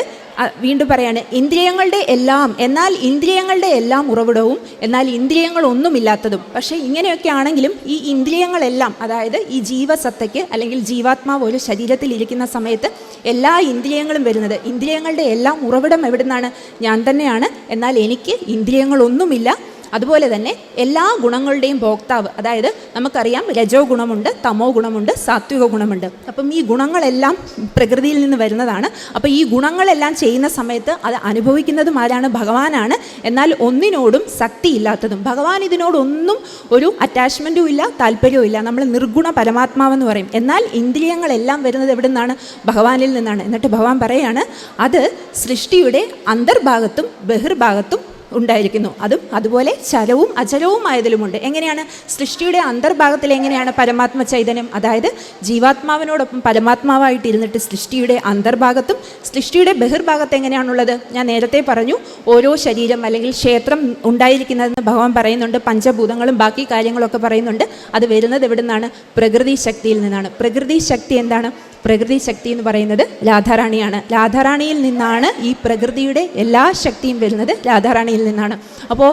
വീണ്ടും പറയാണ് ഇന്ദ്രിയങ്ങളുടെ എല്ലാം, എന്നാൽ ഇന്ദ്രിയങ്ങളുടെ എല്ലാം ഉറവിടവും, എന്നാൽ ഇന്ദ്രിയങ്ങളൊന്നുമില്ലാത്തതും. പക്ഷേ ഇങ്ങനെയൊക്കെ ആണെങ്കിലും ഈ ഇന്ദ്രിയങ്ങളെല്ലാം, അതായത് ഈ ജീവസത്തയ്ക്ക് അല്ലെങ്കിൽ ജീവാത്മാവ് ഒരു ശരീരത്തിൽ ഇരിക്കുന്ന സമയത്ത് എല്ലാ ഇന്ദ്രിയങ്ങളും വരുന്നത്, ഇന്ദ്രിയങ്ങളുടെ എല്ലാം ഉറവിടം എവിടെ നിന്നാണ്? ഞാൻ തന്നെയാണ്. എന്നാൽ എനിക്ക് ഇന്ദ്രിയങ്ങളൊന്നുമില്ല. അതുപോലെ തന്നെ എല്ലാ ഗുണങ്ങളുടെയും ഭോക്താവ്, അതായത് നമുക്കറിയാം രജോ ഗുണമുണ്ട്, തമോ ഗുണമുണ്ട്, സാത്വിക ഗുണമുണ്ട്. അപ്പം ഈ ഗുണങ്ങളെല്ലാം പ്രകൃതിയിൽ നിന്ന് വരുന്നതാണ്. അപ്പോൾ ഈ ഗുണങ്ങളെല്ലാം ചെയ്യുന്ന സമയത്ത് അത് അനുഭവിക്കുന്നതും ആരാണ്? ഭഗവാനാണ്. എന്നാൽ ഒന്നിനോടും ശക്തിയില്ലാത്തതും. ഭഗവാൻ ഇതിനോടൊന്നും ഒരു അറ്റാച്ച്മെൻറ്റും ഇല്ല, താല്പര്യവും ഇല്ല. നമ്മൾ നിർഗുണ പരമാത്മാവെന്ന് പറയും. എന്നാൽ ഇന്ദ്രിയങ്ങളെല്ലാം വരുന്നത് എവിടെ നിന്നാണ്? ഭഗവാനിൽ നിന്നാണ്. എന്നിട്ട് ഭഗവാൻ പറയാണ് അത് സൃഷ്ടിയുടെ അന്തർഭാഗത്തും ബഹിർഭാഗത്തും ഉണ്ടായിരിക്കുന്നു. അതും അതുപോലെ ചലവും അചലവുമായതിലുമുണ്ട്. എങ്ങനെയാണ് സൃഷ്ടിയുടെ അന്തർഭാഗത്തിൽ എങ്ങനെയാണ് പരമാത്മ ചൈതന്യം, അതായത് ജീവാത്മാവിനോടൊപ്പം പരമാത്മാവായിട്ടിരുന്നിട്ട് സൃഷ്ടിയുടെ അന്തർഭാഗത്തും സൃഷ്ടിയുടെ ബഹിർഭാഗത്ത് എങ്ങനെയാണുള്ളത്? ഞാൻ നേരത്തെ പറഞ്ഞു, ഓരോ ശരീരം അല്ലെങ്കിൽ ക്ഷേത്രം ഉണ്ടായിരിക്കുന്നതെന്ന് ഭഗവാൻ പറയുന്നുണ്ട്. പഞ്ചഭൂതങ്ങളും ബാക്കി കാര്യങ്ങളൊക്കെ പറയുന്നുണ്ട്. അത് വരുന്നത് എവിടെ നിന്നാണ്? പ്രകൃതി ശക്തിയിൽ നിന്നാണ്. പ്രകൃതി ശക്തി എന്താണ്? പ്രകൃതി ശക്തി എന്ന് പറയുന്നത് രാധാറാണിയാണ്. രാധാറാണിയിൽ നിന്നാണ് ഈ പ്രകൃതിയുടെ എല്ലാ ശക്തിയും വരുന്നത്, രാധാറാണിയിൽ നിന്നാണ്. അപ്പോൾ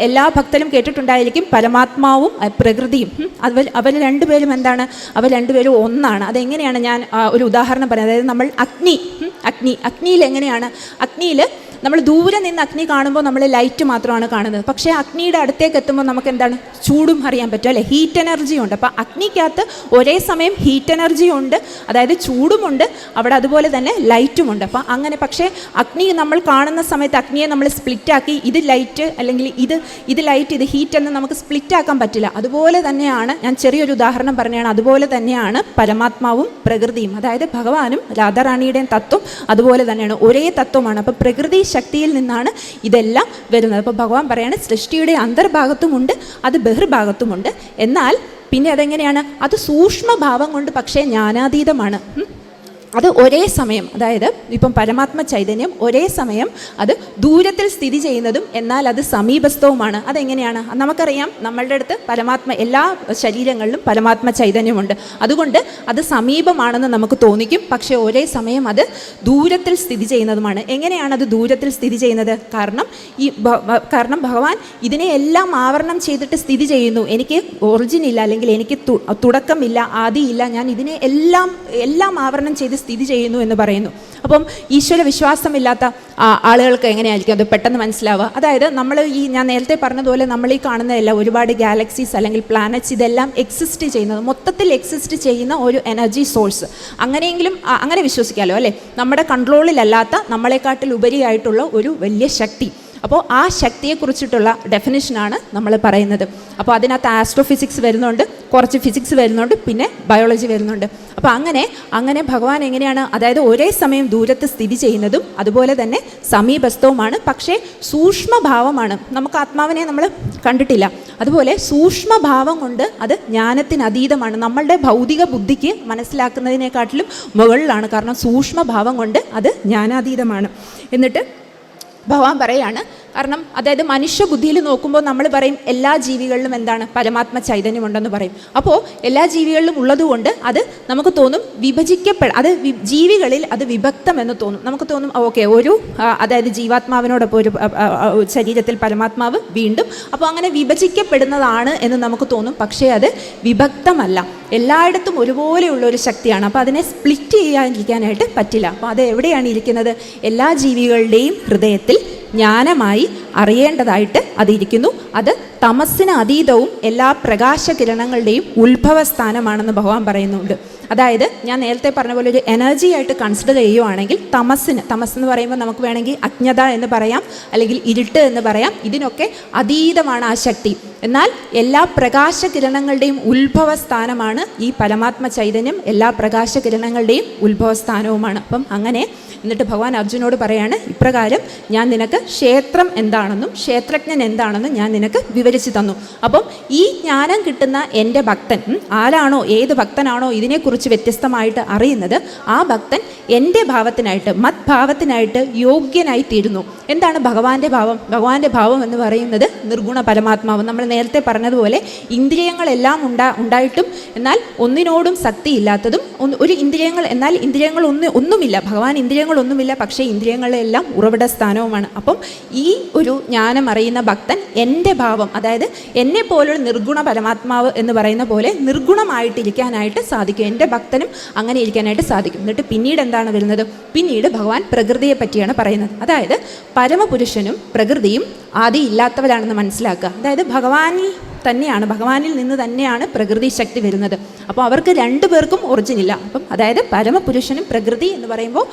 എല്ലാ ഭക്തരും കേട്ടിട്ടുണ്ടായിരിക്കും പരമാത്മാവും പ്രകൃതിയും അവർ രണ്ടുപേരും എന്താണ്? അവർ രണ്ടുപേരും ഒന്നാണ്. അതെങ്ങനെയാണ്? ഞാൻ ഒരു ഉദാഹരണം പറയാം. അതായത് നമ്മൾ അഗ്നിയിൽ എങ്ങനെയാണ്? അഗ്നിയിൽ നമ്മൾ ദൂരെ നിന്ന് അഗ്നി കാണുമ്പോൾ നമ്മൾ ലൈറ്റ് മാത്രമാണ് കാണുന്നത്. പക്ഷേ അഗ്നിയുടെ അടുത്തേക്ക് എത്തുമ്പോൾ നമുക്ക് എന്താണ്? ചൂടും അറിയാൻ പറ്റും അല്ലേ? ഹീറ്റ് എനർജി ഉണ്ട്. അപ്പോൾ അഗ്നിക്കകത്ത് ഒരേ സമയം ഹീറ്റ് എനർജി ഉണ്ട്, അതായത് ചൂടുമുണ്ട്, അവിടെ അതുപോലെ തന്നെ ലൈറ്റുമുണ്ട്. അപ്പോൾ അങ്ങനെ, പക്ഷേ അഗ്നി നമ്മൾ കാണുന്ന സമയത്ത് അഗ്നിയെ നമ്മൾ സ്പ്ലിറ്റാക്കി ഇത് ലൈറ്റ് അല്ലെങ്കിൽ ഇത് ലൈറ്റ് ഇത് ഹീറ്റ് എന്ന് നമുക്ക് സ്പ്ലിറ്റാക്കാൻ പറ്റില്ല. അതുപോലെ തന്നെയാണ്, ഞാൻ ചെറിയൊരു ഉദാഹരണം പറഞ്ഞതാണ്, അതുപോലെ തന്നെയാണ് പരമാത്മാവും പ്രകൃതിയും. അതായത് ഭഗവാനും രാധാറാണിയുടെയും തത്വം അതുപോലെ തന്നെയാണ്, ഒരേ തത്വമാണ്. അപ്പോൾ പ്രകൃതി ശക്തിയിൽ നിന്നാണ് ഇതെല്ലാം വരുന്നത്. അപ്പോൾ ഭഗവാൻ പറയാണ് സൃഷ്ടിയുടെ അന്തർഭാഗത്തുമുണ്ട്, അത് ബഹിർഭാഗത്തുമുണ്ട്. എന്നാൽ പിന്നെ അതെങ്ങനെയാണ്? അത് സൂക്ഷ്മഭാവം കൊണ്ട് പക്ഷേ ജ്ഞാനാതീതമാണ്. അത് ഒരേ സമയം, അതായത് ഇപ്പം പരമാത്മ ചൈതന്യം ഒരേ സമയം അത് ദൂരത്തിൽ സ്ഥിതി ചെയ്യുന്നതും എന്നാൽ അത് സമീപസ്ഥവുമാണ്. അതെങ്ങനെയാണ്? നമുക്കറിയാം, നമ്മളുടെ അടുത്ത് എല്ലാ ശരീരങ്ങളിലും പരമാത്മ ചൈതന്യമുണ്ട്. അതുകൊണ്ട് അത് സമീപമാണെന്ന് നമുക്ക് തോന്നിക്കും. പക്ഷേ ഒരേ സമയം അത് ദൂരത്തിൽ സ്ഥിതി ചെയ്യുന്നതുമാണ്. എങ്ങനെയാണ് അത് ദൂരത്തിൽ സ്ഥിതി ചെയ്യുന്നത്? കാരണം ഭഗവാൻ ഇതിനെ എല്ലാം ആവരണം ചെയ്തിട്ട് സ്ഥിതി ചെയ്യുന്നു. എനിക്ക് ഒറിജിൻ ഇല്ല, അല്ലെങ്കിൽ എനിക്ക് തുടക്കമില്ല, ആദിയില്ല, ഞാൻ ഇതിനെ എല്ലാം ആവരണം ചെയ്ത് സ്ഥിതി ചെയ്യുന്നു എന്ന് പറയുന്നു. അപ്പം ഈശ്വര വിശ്വാസമില്ലാത്ത ആളുകൾക്ക് എങ്ങനെയായിരിക്കും അത് പെട്ടെന്ന് മനസ്സിലാവുക? അതായത് ഞാൻ നേരത്തെ പറഞ്ഞതുപോലെ നമ്മൾ ഈ കാണുന്നതെല്ലാം ഒരുപാട് ഗാലക്സീസ് അല്ലെങ്കിൽ പ്ലാനറ്റ്സ്, ഇതെല്ലാം എക്സിസ്റ്റ് ചെയ്യുന്നത്, മൊത്തത്തിൽ എക്സിസ്റ്റ് ചെയ്യുന്ന ഒരു എനർജി സോഴ്സ്. അങ്ങനെയെങ്കിലും അങ്ങനെ വിശ്വസിക്കാമല്ലോ അല്ലേ? നമ്മുടെ കൺട്രോളിലല്ലാത്ത, നമ്മളെക്കാട്ടിൽ ഉപരിയായിട്ടുള്ള ഒരു വലിയ ശക്തി. അപ്പോൾ ആ ശക്തിയെക്കുറിച്ചിട്ടുള്ള ഡെഫിനിഷനാണ് നമ്മൾ പറയുന്നത്. അപ്പോൾ അതിനകത്ത് ആസ്ട്രോഫിസിക്സ് വരുന്നുണ്ട്, കുറച്ച് ഫിസിക്സ് വരുന്നുണ്ട്, പിന്നെ ബയോളജി വരുന്നുണ്ട്. അപ്പോൾ അങ്ങനെ ഭഗവാൻ എങ്ങനെയാണ്? അതായത് ഒരേ സമയം ദൂരത്ത് സ്ഥിതി ചെയ്യുന്നതും അതുപോലെ തന്നെ സമീപസ്ഥവുമാണ്. പക്ഷേ സൂക്ഷ്മഭാവമാണ്. നമുക്ക് ആത്മാവിനെ നമ്മൾ കണ്ടിട്ടില്ല. അതുപോലെ സൂക്ഷ്മഭാവം കൊണ്ട് അത് ജ്ഞാനത്തിന് അതീതമാണ്. നമ്മളുടെ ഭൗതിക ബുദ്ധിക്ക് മനസ്സിലാക്കുന്നതിനെക്കാട്ടിലും മുകളിലാണ്. കാരണം സൂക്ഷ്മഭാവം കൊണ്ട് അത് ജ്ഞാനാതീതമാണ്. എന്നിട്ട് ഭഗവാൻ പറയാണ്, കാരണം അതായത് മനുഷ്യബുദ്ധിയിൽ നോക്കുമ്പോൾ നമ്മൾ പറയും എല്ലാ ജീവികളിലും എന്താണ്? പരമാത്മ ചൈതന്യമുണ്ടെന്ന് പറയും. അപ്പോൾ എല്ലാ ജീവികളിലും ഉള്ളതുകൊണ്ട് അത് നമുക്ക് തോന്നും അത് ജീവികളിൽ അത് വിഭക്തമെന്ന് തോന്നും. നമുക്ക് തോന്നും ഓക്കെ, അതായത് ജീവാത്മാവിനോടൊപ്പം ഒരു ശരീരത്തിൽ പരമാത്മാവ് വീണ്ടും, അപ്പോൾ അങ്ങനെ വിഭജിക്കപ്പെടുന്നതാണ് എന്ന് നമുക്ക് തോന്നും. പക്ഷേ അത് വിഭക്തമല്ല, എല്ലായിടത്തും ഒരുപോലെയുള്ള ഒരു ശക്തിയാണ്. അപ്പോൾ അതിനെ സ്പ്ലിറ്റ് ചെയ്യാതിരിക്കാനായിട്ട് പറ്റില്ല. അപ്പോൾ അത് എവിടെയാണ് ഇരിക്കുന്നത്? എല്ലാ ജീവികളുടെയും ഹൃദയത്തിൽ ജ്ഞാനമായി അറിയേണ്ടതായിട്ട് അതിരിക്കുന്നു. അത് തമസ്സിന് അതീതവും എല്ലാ പ്രകാശകിരണങ്ങളുടെയും ഉത്ഭവസ്ഥാനമാണെന്ന് ഭഗവാൻ പറയുന്നുണ്ട്. അതായത് ഞാൻ നേരത്തെ പറഞ്ഞ പോലെ ഒരു എനർജി ആയിട്ട് കൺസിഡർ ചെയ്യുവാണെങ്കിൽ തമസ്സെന്ന് പറയുമ്പോൾ നമുക്ക് വേണമെങ്കിൽ അജ്ഞത എന്ന് പറയാം, അല്ലെങ്കിൽ ഇരുട്ട് എന്ന് പറയാം. ഇതിനൊക്കെ അതീതമാണ് ആ ശക്തി. എന്നാൽ എല്ലാ പ്രകാശകിരണങ്ങളുടെയും ഉത്ഭവസ്ഥാനമാണ് ഈ പരമാത്മ ചൈതന്യം. എല്ലാ പ്രകാശകിരണങ്ങളുടെയും ഉത്ഭവസ്ഥാനവുമാണ്. അപ്പം അങ്ങനെ എന്നിട്ട് ഭഗവാൻ അർജുനോട് പറയാണ്, ഇപ്രകാരം ഞാൻ നിനക്ക് ക്ഷേത്രം എന്താണെന്നും ക്ഷേത്രജ്ഞൻ എന്താണെന്നും ഞാൻ നിനക്ക് വിവരിച്ചു തന്നു. അപ്പം ഈ ജ്ഞാനം കിട്ടുന്ന എൻ്റെ ഭക്തൻ ആരാണോ, ഏത് ഭക്തനാണോ ഇതിനെക്കുറിച്ച് വ്യത്യസ്തമായിട്ട് അറിയുന്നത്, ആ ഭക്തൻ എൻ്റെ ഭാവത്തിനായിട്ട്, മദ്ഭാവത്തിനായിട്ട് യോഗ്യനായി തീരുന്നു. എന്താണ് ഭഗവാന്റെ ഭാവം? ഭഗവാന്റെ ഭാവം എന്ന് പറയുന്നത് നിർഗുണ പരമാത്മാവ്. നമ്മൾ നേരത്തെ പറഞ്ഞതുപോലെ ഇന്ദ്രിയങ്ങളെല്ലാം ഉണ്ടായിട്ടും എന്നാൽ ഒന്നിനോടും ശക്തിയില്ലാത്തതും, എന്നാൽ ഇന്ദ്രിയങ്ങൾ ഒന്നുമില്ല, ഭഗവാൻ ഇന്ദ്രിയങ്ങളൊന്നുമില്ല, പക്ഷേ ഇന്ദ്രിയങ്ങളെല്ലാം ഉറവിട സ്ഥാനവുമാണ്. അപ്പം ഈ ഒരു ജ്ഞാനം അറിയുന്ന ഭക്തൻ എൻ്റെ ഭാവം, അതായത് എന്നെ പോലുള്ള നിർഗുണ പരമാത്മാവ് എന്ന് പറയുന്ന പോലെ നിർഗുണമായിട്ടിരിക്കാനായിട്ട് സാധിക്കും. എൻ്റെ ഭക്തനും അങ്ങനെ ഇരിക്കാനായിട്ട് സാധിക്കും. എന്നിട്ട് പിന്നീട് എന്താണ് വരുന്നത്? പിന്നീട് ഭഗവാൻ പ്രകൃതിയെ പറ്റിയാണ് പറയുന്നത്. അതായത് പരമപുരുഷനും പ്രകൃതിയും ആദി ഇല്ലാത്തവരാണെന്ന് മനസ്സിലാക്കുക. അതായത് ഭഗവാനിൽ നിന്ന് തന്നെയാണ് പ്രകൃതി ശക്തി വരുന്നത്. അപ്പോൾ അവർക്ക് രണ്ടു പേർക്കും ഒറിജിൻ ഇല്ല. അപ്പം അതായത് പരമപുരുഷനും പ്രകൃതി എന്ന് പറയുമ്പോൾ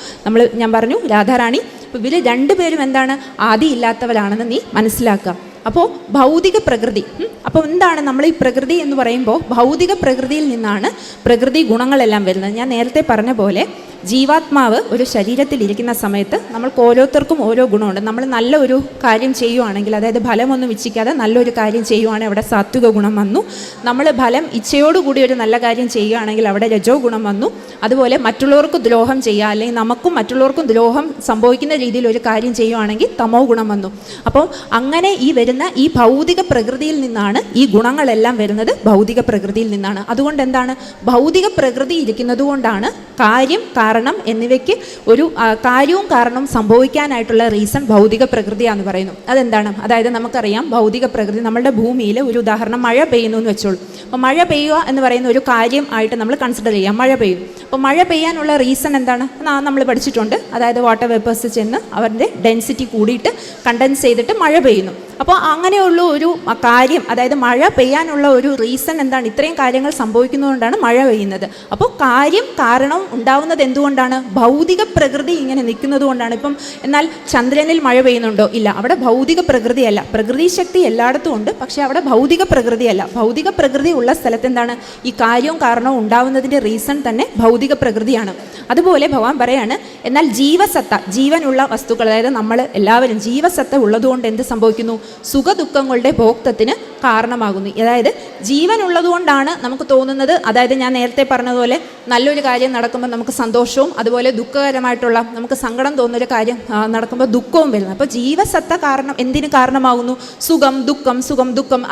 ഞാൻ പറഞ്ഞു രാധാറാണി, അപ്പോൾ ഇവർ രണ്ടുപേരും എന്താണ്? ആദി ഇല്ലാത്തവരാണെന്ന് നീ മനസ്സിലാക്കുക. അപ്പോൾ ഭൗതിക പ്രകൃതി, അപ്പോൾ എന്താണ് നമ്മൾ ഈ പ്രകൃതി എന്ന് പറയുമ്പോൾ ഭൗതിക പ്രകൃതിയിൽ നിന്നാണ് പ്രകൃതി ഗുണങ്ങളെല്ലാം വരുന്നത്. ഞാൻ നേരത്തെ പറഞ്ഞ പോലെ ജീവാത്മാവ് ഒരു ശരീരത്തിൽ ഇരിക്കുന്ന സമയത്ത് നമ്മൾക്ക് ഓരോരുത്തർക്കും ഓരോ ഗുണമുണ്ട്. നമ്മൾ നല്ല ഒരു കാര്യം ചെയ്യുവാണെങ്കിൽ, അതായത് ഫലമൊന്നും ഇച്ഛിക്കാതെ നല്ലൊരു കാര്യം ചെയ്യുവാണെങ്കിൽ അവിടെ സാത്വിക ഗുണം വന്നു. നമ്മൾ ഫലം ഇച്ഛയോടുകൂടി ഒരു നല്ല കാര്യം ചെയ്യുകയാണെങ്കിൽ അവിടെ രജോ ഗുണം വന്നു. അതുപോലെ മറ്റുള്ളവർക്ക് ദ്രോഹം ചെയ്യുക, അല്ലെങ്കിൽ നമുക്കും മറ്റുള്ളവർക്കും ദ്രോഹം സംഭവിക്കുന്ന രീതിയിൽ ഒരു കാര്യം ചെയ്യുവാണെങ്കിൽ തമോ ഗുണം വന്നു. അപ്പോൾ അങ്ങനെ ഈ വരുന്ന ഈ ഭൗതിക പ്രകൃതിയിൽ നിന്നാണ് ഈ ഗുണങ്ങളെല്ലാം വരുന്നത്, ഭൗതിക പ്രകൃതിയിൽ നിന്നാണ്. അതുകൊണ്ട് എന്താണ്, ഭൗതിക പ്രകൃതി ഇരിക്കുന്നത് കൊണ്ടാണ് കാര്യം കാരണം എന്നിവയ്ക്ക് ഒരു കാര്യവും കാരണവും സംഭവിക്കാനായിട്ടുള്ള റീസൺ ഭൗതിക പ്രകൃതിയാണെന്ന് പറയുന്നു. അതെന്താണ്, അതായത് നമുക്കറിയാം ഭൗതിക പ്രകൃതി, നമ്മുടെ ഭൂമിയിൽ ഒരു ഉദാഹരണം മഴ പെയ്യുന്നു എന്ന് വെച്ചോളൂ. അപ്പോൾ മഴ പെയ്യുക എന്ന് പറയുന്ന ഒരു കാര്യം ആയിട്ട് നമ്മൾ കൺസിഡർ ചെയ്യാം. മഴ പെയ്യും. അപ്പോൾ മഴ പെയ്യാനുള്ള റീസൺ എന്താണ് നമ്മൾ പഠിച്ചിട്ടുണ്ട്. അതായത് വാട്ടർ വേപ്പേഴ്സ് ചെന്ന് അവരുടെ ഡെൻസിറ്റി കൂടിയിട്ട് കണ്ടൻസ് ചെയ്തിട്ട് മഴ പെയ്യുന്നു. അപ്പോൾ അങ്ങനെയുള്ള ഒരു കാര്യം, അതായത് മഴ പെയ്യാനുള്ള ഒരു റീസൺ എന്താണ്, ഇത്രയും കാര്യങ്ങൾ സംഭവിക്കുന്നതുകൊണ്ടാണ് മഴ പെയ്യുന്നത്. അപ്പോൾ കാര്യം കാരണവും ഉണ്ടാവുന്നത് എന്തുകൊണ്ടാണ്, ഭൗതിക പ്രകൃതി ഇങ്ങനെ നിൽക്കുന്നത് കൊണ്ടാണ്. ഇപ്പം എന്നാൽ ചന്ദ്രനിൽ മഴ പെയ്യുന്നുണ്ടോ? ഇല്ല, അവിടെ ഭൗതിക പ്രകൃതിയല്ല. പ്രകൃതി ശക്തി എല്ലായിടത്തും ഉണ്ട്, പക്ഷേ അവിടെ ഭൗതിക പ്രകൃതിയല്ല. ഭൗതിക പ്രകൃതി ഉള്ള സ്ഥലത്ത് എന്താണ്, ഈ കാര്യവും കാരണവും ഉണ്ടാവുന്നതിൻ്റെ റീസൺ തന്നെ ഭൗതിക പ്രകൃതിയാണ്. അതുപോലെ ഭഗവാൻ പറയാണ്, എന്നാൽ ജീവസത്ത, ജീവനുള്ള വസ്തുക്കൾ, അതായത് നമ്മൾ എല്ലാവരും ജീവസത്ത ഉള്ളതുകൊണ്ട് എന്ത് സംഭവിക്കുന്നു, സുഖദുഃഖങ്ങളുടെ ഭോക്തത്തിന് കാരണമാകുന്നു. അതായത് ജീവൻ ഉള്ളതുകൊണ്ടാണ് നമുക്ക് തോന്നുന്നത്, അതായത് ഞാൻ നേരത്തെ പറഞ്ഞതുപോലെ നല്ലൊരു കാര്യം നടക്കുമ്പോൾ നമുക്ക് സന്തോഷവും, അതുപോലെ ദുഃഖകരമായിട്ടുള്ള നമുക്ക് സങ്കടം തോന്നുന്നൊരു കാര്യം നടക്കുമ്പോൾ ദുഃഖവും വരുന്നത്. അപ്പോൾ ജീവസത്ത കാരണം എന്തിന് കാരണമാകുന്നു, സുഖം ദുഃഖം, സുഖം ദുഃഖം,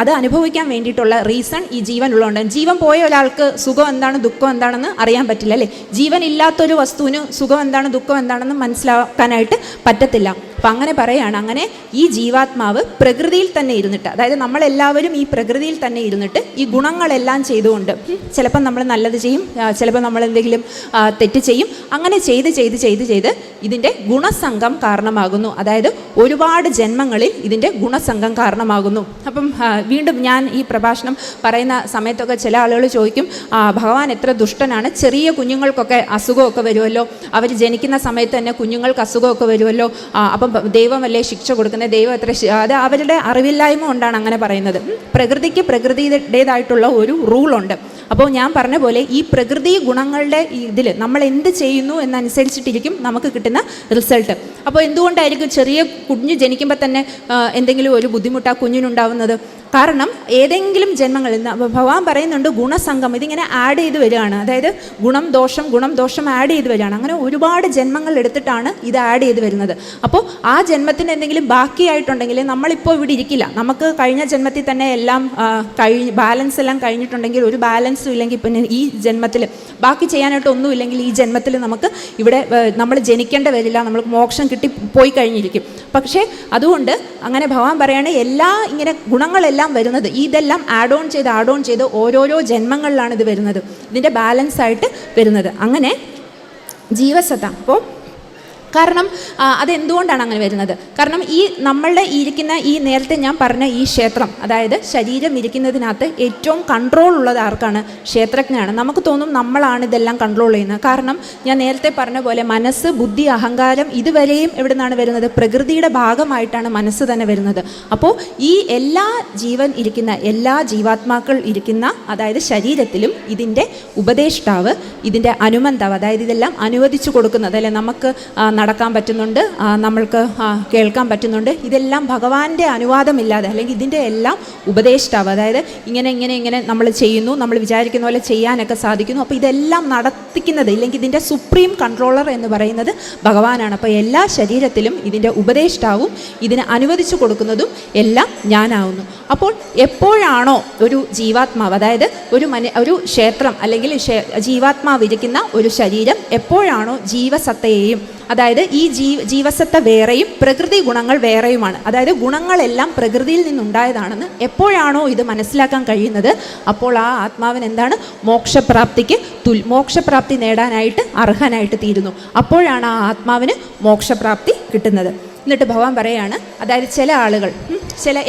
അത് അനുഭവിക്കാൻ വേണ്ടിയിട്ടുള്ള റീസൺ ഈ ജീവൻ ഉള്ളതുകൊണ്ട്. ജീവൻ പോയ ഒരാൾക്ക് സുഖം എന്താണ് ദുഃഖം എന്താണെന്ന് അറിയാൻ പറ്റില്ല, അല്ലേ? ജീവൻ ഇല്ലാത്തൊരു വസ്തുവിന് സുഖം എന്താണ് ദുഃഖം എന്താണെന്ന് മനസ്സിലാക്കാനായിട്ട് പറ്റത്തില്ല. അപ്പം അങ്ങനെ പറയുകയാണ്, അങ്ങനെ ഈ ജീവാത്മാവ് പ്രകൃതിയിൽ തന്നെ ഇരുന്നിട്ട്, അതായത് നമ്മളെല്ലാവരും ഈ പ്രകൃതിയിൽ തന്നെ ഇരുന്നിട്ട് ഈ ഗുണങ്ങളെല്ലാം ചെയ്തുകൊണ്ട്, ചിലപ്പോൾ നമ്മൾ നല്ലത് ചെയ്യും, ചിലപ്പോൾ നമ്മൾ എന്തെങ്കിലും തെറ്റ് ചെയ്യും, അങ്ങനെ ചെയ്ത് ഇതിൻ്റെ ഗുണസംഘം കാരണമാകുന്നു. അതായത് ഒരുപാട് ജന്മങ്ങളിൽ ഇതിൻ്റെ ഗുണസംഘം കാരണമാകുന്നു. അപ്പം വീണ്ടും ഞാൻ ഈ പ്രഭാഷണം പറയുന്ന സമയത്തൊക്കെ ചില ആളുകൾ ചോദിക്കും, ഭഗവാൻ എത്ര ദുഷ്ടനാണ്, ചെറിയ കുഞ്ഞുങ്ങൾക്കൊക്കെ അസുഖമൊക്കെ വരുമല്ലോ, അവർ ജനിക്കുന്ന സമയത്ത് തന്നെ കുഞ്ഞുങ്ങൾക്ക് അസുഖമൊക്കെ വരുമല്ലോ, അപ്പം ദൈവമല്ലേ ശിക്ഷ കൊടുക്കുന്നത്, ദൈവം എത്ര, അത് അവരുടെ അറിവില്ലായ്മ കൊണ്ടാണ് അങ്ങനെ പറയുന്നത്. പ്രകൃതിക്ക് പ്രകൃതിയുടേതായിട്ടുള്ള ഒരു റൂളുണ്ട്. അപ്പോൾ ഞാൻ പറഞ്ഞ പോലെ ഈ പ്രകൃതി ഗുണങ്ങളുടെ ഇതിൽ നമ്മൾ എന്ത് ചെയ്യുന്നു എന്നനുസരിച്ചിട്ടിരിക്കും നമുക്ക് കിട്ടുന്ന റിസൾട്ട്. അപ്പോൾ എന്തുകൊണ്ടായിരിക്കും ചെറിയ കുഞ്ഞ് ജനിക്കുമ്പോൾ തന്നെ എന്തെങ്കിലും ഒരു ബുദ്ധിമുട്ട് ആ കുഞ്ഞിനുണ്ടാവുന്നത്? കാരണം ഏതെങ്കിലും ജന്മങ്ങളിൽ ഭഗവാൻ പറയുന്നുണ്ട് ഗുണസംഘം, ഇതിങ്ങനെ ആഡ് ചെയ്ത് വരികയാണ്. അതായത് ഗുണം ദോഷം ആഡ് ചെയ്ത് വരികയാണ്. അങ്ങനെ ഒരുപാട് ജന്മങ്ങൾ എടുത്തിട്ടാണ് ഇത് ആഡ് ചെയ്ത് വരുന്നത്. അപ്പോൾ ആ ജന്മത്തിന് എന്തെങ്കിലും ബാക്കിയായിട്ടുണ്ടെങ്കിൽ നമ്മളിപ്പോൾ ഇവിടെ ഇരിക്കില്ല. നമുക്ക് കഴിഞ്ഞ ജന്മത്തിൽ തന്നെ എല്ലാം ബാലൻസ് എല്ലാം കഴിഞ്ഞിട്ടുണ്ടെങ്കിൽ, ഒരു ബാലൻസും ഇല്ലെങ്കിൽ പിന്നെ ഈ ജന്മത്തിൽ ബാക്കി ചെയ്യാനായിട്ട് ഒന്നുമില്ലെങ്കിൽ ഈ ജന്മത്തിൽ നമുക്ക് ഇവിടെ നമ്മൾ ജനിക്കേണ്ട വരില്ല, നമ്മൾക്ക് മോക്ഷം കിട്ടി പോയി കഴിഞ്ഞിരിക്കും. പക്ഷേ അതുകൊണ്ട് അങ്ങനെ ഭഗവാൻ പറയുകയാണ്, എല്ലാ ഇങ്ങനെ ഗുണങ്ങളെല്ലാം വരുന്നത് ഇതെല്ലാം ആഡ് ഓൺ ചെയ്ത് ഓരോരോ ജന്മങ്ങളിലാണ് ഇത് വരുന്നത്, ഇതിൻ്റെ ബാലൻസ് ആയിട്ട് വരുന്നത്. അങ്ങനെ ജീവസത്ത. അപ്പോൾ കാരണം അതെന്തുകൊണ്ടാണ് അങ്ങനെ വരുന്നത്? കാരണം ഈ നമ്മളുടെ ഇരിക്കുന്ന ഈ നേരത്തെ ഞാൻ പറഞ്ഞ ഈ ക്ഷേത്രം, അതായത് ശരീരം ഇരിക്കുന്നതിനകത്ത് ഏറ്റവും കൺട്രോൾ ഉള്ളത് ആർക്കാണ്? ക്ഷേത്രജ്ഞനാണ്. നമുക്ക് തോന്നും നമ്മളാണ് ഇതെല്ലാം കൺട്രോൾ ചെയ്യുന്നത്. കാരണം ഞാൻ നേരത്തെ പറഞ്ഞ പോലെ മനസ്സ്, ബുദ്ധി, അഹങ്കാരം ഇതുവരെയും എവിടെ നിന്നാണ് വരുന്നത്? പ്രകൃതിയുടെ ഭാഗമായിട്ടാണ് മനസ്സ് തന്നെ വരുന്നത്. അപ്പോൾ ഈ എല്ലാ ജീവൻ ഇരിക്കുന്ന, എല്ലാ ജീവാത്മാക്കൾ ഇരിക്കുന്ന, അതായത് ശരീരത്തിലും ഇതിൻ്റെ ഉപദേഷ്ടാവ്, ഇതിൻ്റെ അനുമന്താവ്, അതായത് ഇതെല്ലാം അനുവദിച്ചു കൊടുക്കുന്നത്, അല്ലെ, നമുക്ക് നടക്കാൻ പറ്റുന്നുണ്ട്, നമ്മൾക്ക് കേൾക്കാൻ പറ്റുന്നുണ്ട്, ഇതെല്ലാം ഭഗവാന്റെ അനുവാദമില്ലാതെ, അല്ലെങ്കിൽ ഇതിൻ്റെ എല്ലാം ഉപദേഷ്ടാവ്, അതായത് ഇങ്ങനെ നമ്മൾ ചെയ്യുന്നു, നമ്മൾ വിചാരിക്കുന്ന പോലെ ചെയ്യാനൊക്കെ സാധിക്കുന്നു. അപ്പോൾ ഇതെല്ലാം നടത്തിക്കുന്നത്, ഇല്ലെങ്കിൽ ഇതിൻ്റെ സുപ്രീം കൺട്രോളർ എന്ന് പറയുന്നത് ഭഗവാനാണ്. അപ്പോൾ എല്ലാ ശരീരത്തിലും ഇതിൻ്റെ ഉപദേഷ്ടാവും ഇതിനെ അനുവദിച്ചു കൊടുക്കുന്നതും എല്ലാം ഞാനാവുന്നു. അപ്പോൾ എപ്പോഴാണോ ഒരു ജീവാത്മാവ്, അതായത് ഒരു ക്ഷേത്രം അല്ലെങ്കിൽ ജീവാത്മാവ് ഇരിക്കുന്ന ഒരു ശരീരം എപ്പോഴാണോ ജീവസത്തയെയും, അതായത് ഈ ജീവസത്ത വേറെയും പ്രകൃതി ഗുണങ്ങൾ വേറെയുമാണ്, അതായത് ഗുണങ്ങളെല്ലാം പ്രകൃതിയിൽ നിന്നുണ്ടായതാണെന്ന് എപ്പോഴാണോ ഇത് മനസ്സിലാക്കാൻ കഴിയുന്നത്, അപ്പോൾ ആ ആത്മാവിന് എന്താണ്? മോക്ഷപ്രാപ്തി നേടാനായിട്ട് അർഹനായിട്ട് തീരുന്നു. അപ്പോഴാണ് ആ ആത്മാവിന് മോക്ഷപ്രാപ്തി കിട്ടുന്നത്. എന്നിട്ട് ഭഗവാൻ പറയാണ്, അതായത് ചില ആളുകൾ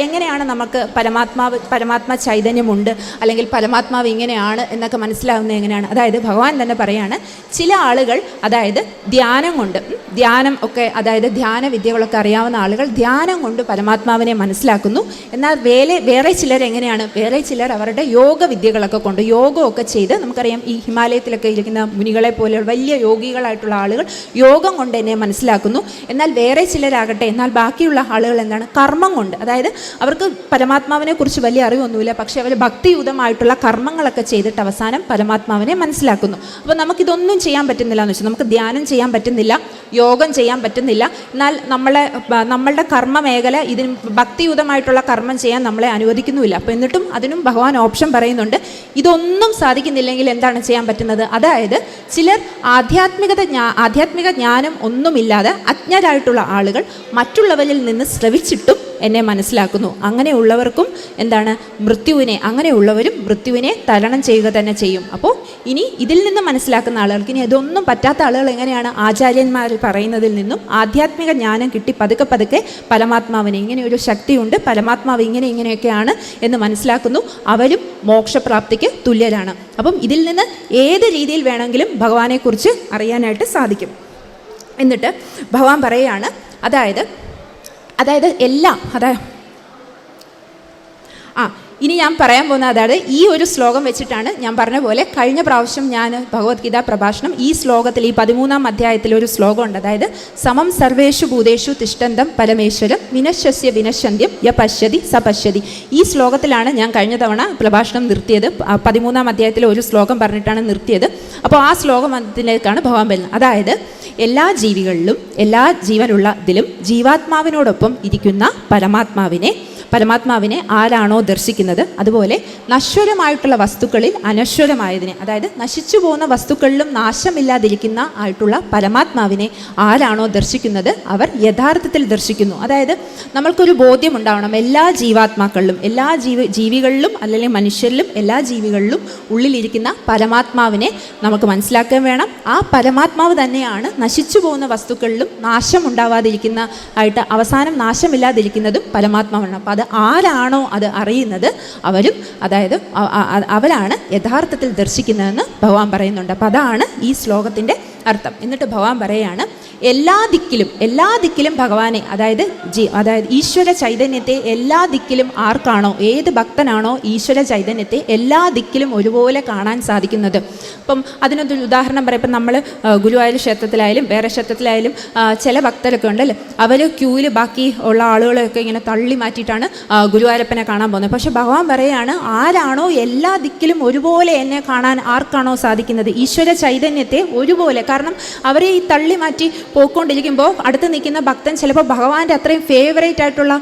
എങ്ങനെയാണ് നമുക്ക് പരമാത്മ ചൈതന്യമുണ്ട് അല്ലെങ്കിൽ പരമാത്മാവ് ഇങ്ങനെയാണ് എന്നൊക്കെ മനസ്സിലാവുന്നത് എങ്ങനെയാണ്? അതായത് ഭഗവാൻ തന്നെ പറയാണ്, ചില ആളുകൾ അതായത് ധ്യാനം കൊണ്ട് അതായത് ധ്യാന വിദ്യകളൊക്കെ അറിയാവുന്ന ആളുകൾ ധ്യാനം കൊണ്ട് പരമാത്മാവിനെ മനസ്സിലാക്കുന്നു. എന്നാൽ വേറെ ചിലർ എങ്ങനെയാണ്? വേറെ ചിലർ അവരുടെ യോഗ വിദ്യകളൊക്കെ കൊണ്ട് യോഗമൊക്കെ ചെയ്ത്, നമുക്കറിയാം ഈ ഹിമാലയത്തിലൊക്കെ ഇരിക്കുന്ന മുനികളെ പോലെ വലിയ യോഗികളായിട്ടുള്ള ആളുകൾ യോഗം കൊണ്ട് എന്നെ മനസ്സിലാക്കുന്നു. എന്നാൽ വേറെ ചിലരാകട്ടെ, എന്നാൽ ബാക്കിയുള്ള ആളുകൾ എന്താണ്? കർമ്മം കൊണ്ട്, അതായത് അവർക്ക് പരമാത്മാവിനെ കുറിച്ച് വലിയ അറിവൊന്നുമില്ല, പക്ഷേ അവർ ഭക്തിയുതമായിട്ടുള്ള കർമ്മങ്ങളൊക്കെ ചെയ്തിട്ട് അവസാനം പരമാത്മാവിനെ മനസ്സിലാക്കുന്നു. അപ്പോൾ നമുക്കിതൊന്നും ചെയ്യാൻ പറ്റുന്നില്ല എന്ന് വെച്ചാൽ, നമുക്ക് ധ്യാനം ചെയ്യാൻ പറ്റുന്നില്ല, യോഗം ചെയ്യാൻ പറ്റുന്നില്ല, എന്നാൽ നമ്മളുടെ കർമ്മ മേഖല ഇതിന് ഭക്തിയുതമായിട്ടുള്ള കർമ്മം ചെയ്യാൻ നമ്മളെ അനുവദിക്കുന്നുമില്ല. അപ്പോൾ എന്നിട്ടും അതിനും ഭഗവാൻ ഓപ്ഷൻ പറയുന്നുണ്ട്. ഇതൊന്നും സാധിക്കുന്നില്ലെങ്കിൽ എന്താണ് ചെയ്യാൻ പറ്റുന്നത്? അതായത് ചിലർ ആധ്യാത്മിക ജ്ഞാനം ഒന്നുമില്ലാതെ അജ്ഞരായിട്ടുള്ള ആളുകൾ മറ്റുള്ളവരിൽ നിന്ന് ശ്രവിച്ചിട്ടും എന്നെ മനസ്സിലാക്കുന്നു. അങ്ങനെയുള്ളവർക്കും എന്താണ്? അങ്ങനെയുള്ളവരും മൃത്യുവിനെ തരണം ചെയ്യുക തന്നെ ചെയ്യും. അപ്പോൾ ഇനി ഇതിൽ നിന്ന് മനസ്സിലാക്കുന്ന ആളുകൾക്ക്, ഇനി ഇതൊന്നും പറ്റാത്ത ആളുകൾ എങ്ങനെയാണ്? ആചാര്യന്മാർ പറയുന്നതിൽ നിന്നും ആധ്യാത്മിക ജ്ഞാനം കിട്ടി പതുക്കെ പരമാത്മാവിന് ഇങ്ങനെ ഒരു ശക്തിയുണ്ട്, പരമാത്മാവ് ഇങ്ങനെയൊക്കെയാണ് എന്ന് മനസ്സിലാക്കുന്നു. അവരും മോക്ഷപ്രാപ്തിക്ക് തുല്യരാണ്. അപ്പം ഇതിൽ നിന്ന് ഏത് രീതിയിൽ വേണമെങ്കിലും ഭഗവാനെക്കുറിച്ച് അറിയാനായിട്ട് സാധിക്കും. എന്നിട്ട് ഭഗവാൻ പറയുകയാണ്, അതായത് എല്ലാം ഇനി ഞാൻ പറയാൻ പോകുന്ന അതായത് ഈ ഒരു ശ്ലോകം വെച്ചിട്ടാണ് ഞാൻ പറഞ്ഞ പോലെ കഴിഞ്ഞ പ്രാവശ്യം ഞാൻ ഭഗവത്ഗീത പ്രഭാഷണം ഈ ശ്ലോകത്തിൽ, ഈ 13-ാം അധ്യായത്തിൽ ഒരു ശ്ലോകമുണ്ട്. അതായത് സമം സർവേഷു ഭൂതേഷു തിഷ്ഠന്തം പരമേശ്വരം വിനശ്യസ്യ വിനശ്യന്ത്യം യ പശ്യതി സ പശ്യതി. ഈ ശ്ലോകത്തിലാണ് ഞാൻ കഴിഞ്ഞ തവണ പ്രഭാഷണം നിർത്തിയത്. 13-ാം അധ്യായത്തിലെ ഒരു ശ്ലോകം പറഞ്ഞിട്ടാണ് നിർത്തിയത്. അപ്പോൾ ആ ശ്ലോകത്തിലേക്കാണ് ഭഗവാൻ വരുന്നത്. അതായത് എല്ലാ ജീവികളിലും എല്ലാ ജീവനുള്ള ഇതിലും ജീവാത്മാവിനോടൊപ്പം ഇരിക്കുന്ന പരമാത്മാവിനെ ആരാണോ ദർശിക്കുന്നത്, അതുപോലെ നശ്വരമായിട്ടുള്ള വസ്തുക്കളിൽ അനശ്വരമായതിനെ, അതായത് നശിച്ചു പോകുന്ന വസ്തുക്കളിലും നാശമില്ലാതിരിക്കുന്ന ആയിട്ടുള്ള പരമാത്മാവിനെ ആരാണോ ദർശിക്കുന്നത് അവർ യഥാർത്ഥത്തിൽ ദർശിക്കുന്നു. അതായത് നമ്മൾക്കൊരു ബോധ്യം ഉണ്ടാവണം, എല്ലാ ജീവാത്മാക്കളിലും എല്ലാ ജീവികളിലും അല്ലെങ്കിൽ മനുഷ്യരിലും എല്ലാ ജീവികളിലും ഉള്ളിലിരിക്കുന്ന പരമാത്മാവിനെ നമുക്ക് മനസ്സിലാക്കാൻ വേണം. ആ പരമാത്മാവ് തന്നെയാണ് നശിച്ചു പോകുന്ന വസ്തുക്കളിലും നാശമുണ്ടാവാതിരിക്കുന്ന ആയിട്ട് അവസാനം നാശമില്ലാതിരിക്കുന്നതും പരമാത്മാവാണ്. അപ്പോൾ ആരാണോ അത് അറിയുന്നത് അവരാണ് യഥാർത്ഥത്തിൽ ദർശിക്കുന്നതെന്ന് ഭഗവാൻ പറയുന്നുണ്ട്. അപ്പോൾ അതാണ് ഈ ശ്ലോകത്തിൻ്റെ അർത്ഥം. എന്നിട്ട് ഭഗവാൻ പറയുകയാണ്, എല്ലാ ദിക്കിലും ഭഗവാനെ, അതായത് ഈശ്വര ചൈതന്യത്തെ എല്ലാ ദിക്കിലും ആർക്കാണോ, ഏത് ഭക്തനാണോ ഈശ്വര ചൈതന്യത്തെ എല്ലാ ദിക്കിലും ഒരുപോലെ കാണാൻ സാധിക്കുന്നത്. അപ്പം അതിനൊരു ഉദാഹരണം പറയാം. ഇപ്പം നമ്മൾ ഗുരുവായൂർ ക്ഷേത്രത്തിലായാലും വേറെ ക്ഷേത്രത്തിലായാലും ചില ഭക്തരൊക്കെ ഉണ്ടല്ലോ, അവർ ക്യൂവിൽ ബാക്കി ഉള്ള ആളുകളെയൊക്കെ ഇങ്ങനെ തള്ളി മാറ്റിയിട്ടാണ് ഗുരുവായൂരപ്പനെ കാണാൻ പോകുന്നത്. പക്ഷെ ഭഗവാൻ പറയുകയാണ്, ആരാണോ എല്ലാ ദിക്കിലും ഒരുപോലെ എന്നെ കാണാൻ ആർക്കാണോ സാധിക്കുന്നത്, ഈശ്വര ചൈതന്യത്തെ ഒരുപോലെ. കാരണം അവരെ ഈ തള്ളി മാറ്റി പോയിക്കൊണ്ടിരിക്കുമ്പോൾ അടുത്ത് നിൽക്കുന്ന ഭക്തൻ ചിലപ്പോൾ ഭഗവാന്റെ അത്രയും ഫേവറേറ്റ് ആയിട്ടുള്ള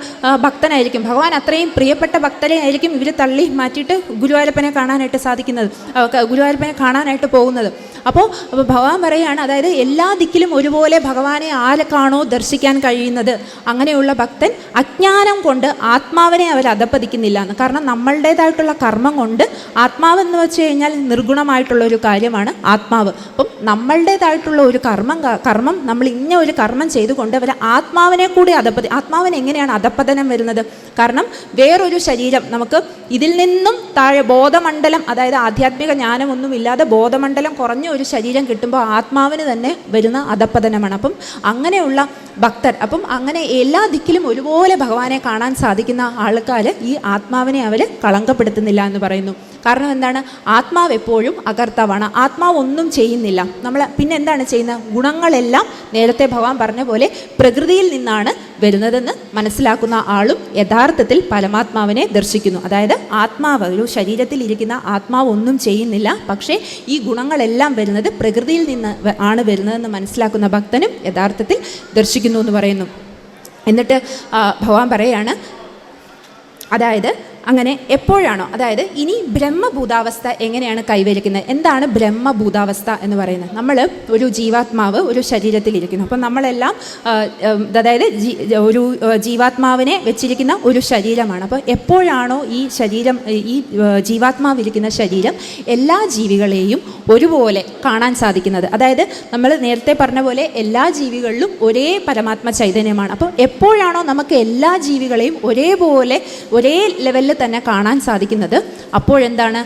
ഭക്തനായിരിക്കും, ഭഗവാൻ അത്രയും പ്രിയപ്പെട്ട ഭക്തരെ ആയിരിക്കും ഇവർ തള്ളി മാറ്റിയിട്ട് ഗുരുവായൂരപ്പനെ കാണാനായിട്ട് പോകുന്നത്. അപ്പോൾ ഭഗവാൻ പറയുകയാണ്, അതായത് എല്ലാ ദിക്കിലും ഒരുപോലെ ഭഗവാനെ ആർക്കാണോ ദർശിക്കാൻ കഴിയുന്നത് അങ്ങനെയുള്ള ഭക്തൻ അജ്ഞാനം കൊണ്ട് ആത്മാവിനെ അവർ അധപ്പതിക്കുന്നില്ല എന്ന്. കാരണം നമ്മളുടേതായിട്ടുള്ള കർമ്മം കൊണ്ട്, ആത്മാവെന്ന് വെച്ച് കഴിഞ്ഞാൽ നിർഗുണമായിട്ടുള്ള ഒരു കാര്യമാണ് ആത്മാവ്. അപ്പം നമ്മളുടേതായിട്ടുള്ള ഒരു കർമ്മം നമ്മൾ ഇന്ന ഒരു കർമ്മം ചെയ്തുകൊണ്ട് അവർ ആത്മാവിനെ കൂടി ആത്മാവിന് എങ്ങനെയാണ് അധപ്പതനം വരുന്നത്? കാരണം വേറൊരു ശരീരം നമുക്ക് ഇതിൽ നിന്നും താഴെ ബോധമണ്ഡലം, അതായത് ആധ്യാത്മിക ജ്ഞാനമൊന്നുമില്ലാതെ ബോധമണ്ഡലം കുറഞ്ഞ ഒരു ശരീരം കിട്ടുമ്പോൾ ആത്മാവിന് തന്നെ വരുന്ന അധപ്പതനമാണ്. അപ്പം അങ്ങനെയുള്ള ഭക്തർ, അപ്പം അങ്ങനെ എല്ലാ ദിക്കിലും ഒരുപോലെ ഭഗവാനെ കാണാൻ സാധിക്കുന്ന ആൾക്കാർ ഈ ആത്മാവിനെ അവർ കളങ്കപ്പെടുത്തുന്നില്ല എന്ന് പറയുന്നു. കാരണം എന്താണ്? ആത്മാവ് എപ്പോഴും അകർത്താവാണ്, ആത്മാവ് ഒന്നും ചെയ്യുന്നില്ല. നമ്മൾ പിന്നെ എന്താണ് ചെയ്യുന്നത്? ഗുണങ്ങളെല്ലാം നേരത്തെ ഭഗവാൻ പറഞ്ഞ പോലെ പ്രകൃതിയിൽ നിന്നാണ് വരുന്നതെന്ന് മനസ്സിലാക്കുന്ന ആളും യഥാർത്ഥത്തിൽ പരമാത്മാവിനെ ദർശിക്കുന്നു. അതായത് ആത്മാവ്, ഒരു ശരീരത്തിൽ ഇരിക്കുന്ന ആത്മാവ് ഒന്നും ചെയ്യുന്നില്ല, പക്ഷേ ഈ ഗുണങ്ങളെല്ലാം വരുന്നത് പ്രകൃതിയിൽ നിന്ന് ആണ് വരുന്നതെന്ന് മനസ്സിലാക്കുന്ന ഭക്തനും യഥാർത്ഥത്തിൽ ദർശിക്കുന്നു എന്ന് പറയുന്നു. എന്നിട്ട് ഭഗവാൻ പറയാണ്, അതായത് അങ്ങനെ എപ്പോഴാണോ, അതായത് ഇനി ബ്രഹ്മഭൂതാവസ്ഥ എങ്ങനെയാണ് കൈവരിക്കുന്നത്? എന്താണ് ബ്രഹ്മഭൂതാവസ്ഥ എന്ന് പറയുന്നത്? നമ്മൾ ഒരു ജീവാത്മാവ് ഒരു ശരീരത്തിലിരിക്കുന്നു. അപ്പം നമ്മളെല്ലാം അതായത് ഒരു ജീവാത്മാവിനെ വെച്ചിരിക്കുന്ന ഒരു ശരീരമാണ്. അപ്പോൾ എപ്പോഴാണോ ഈ ശരീരം, ഈ ജീവാത്മാവിരിക്കുന്ന ശരീരം എല്ലാ ജീവികളെയും ഒരുപോലെ കാണാൻ സാധിക്കുന്നത്, അതായത് നമ്മൾ നേരത്തെ പറഞ്ഞ പോലെ എല്ലാ ജീവികളിലും ഒരേ പരമാത്മ ചൈതന്യമാണ്. അപ്പോൾ എപ്പോഴാണോ നമുക്ക് എല്ലാ ജീവികളെയും ഒരേപോലെ ഒരേ ലെവലിൽ തന്നെ കാണാൻ സാധിക്കുന്നത്, അപ്പോഴെന്താണ്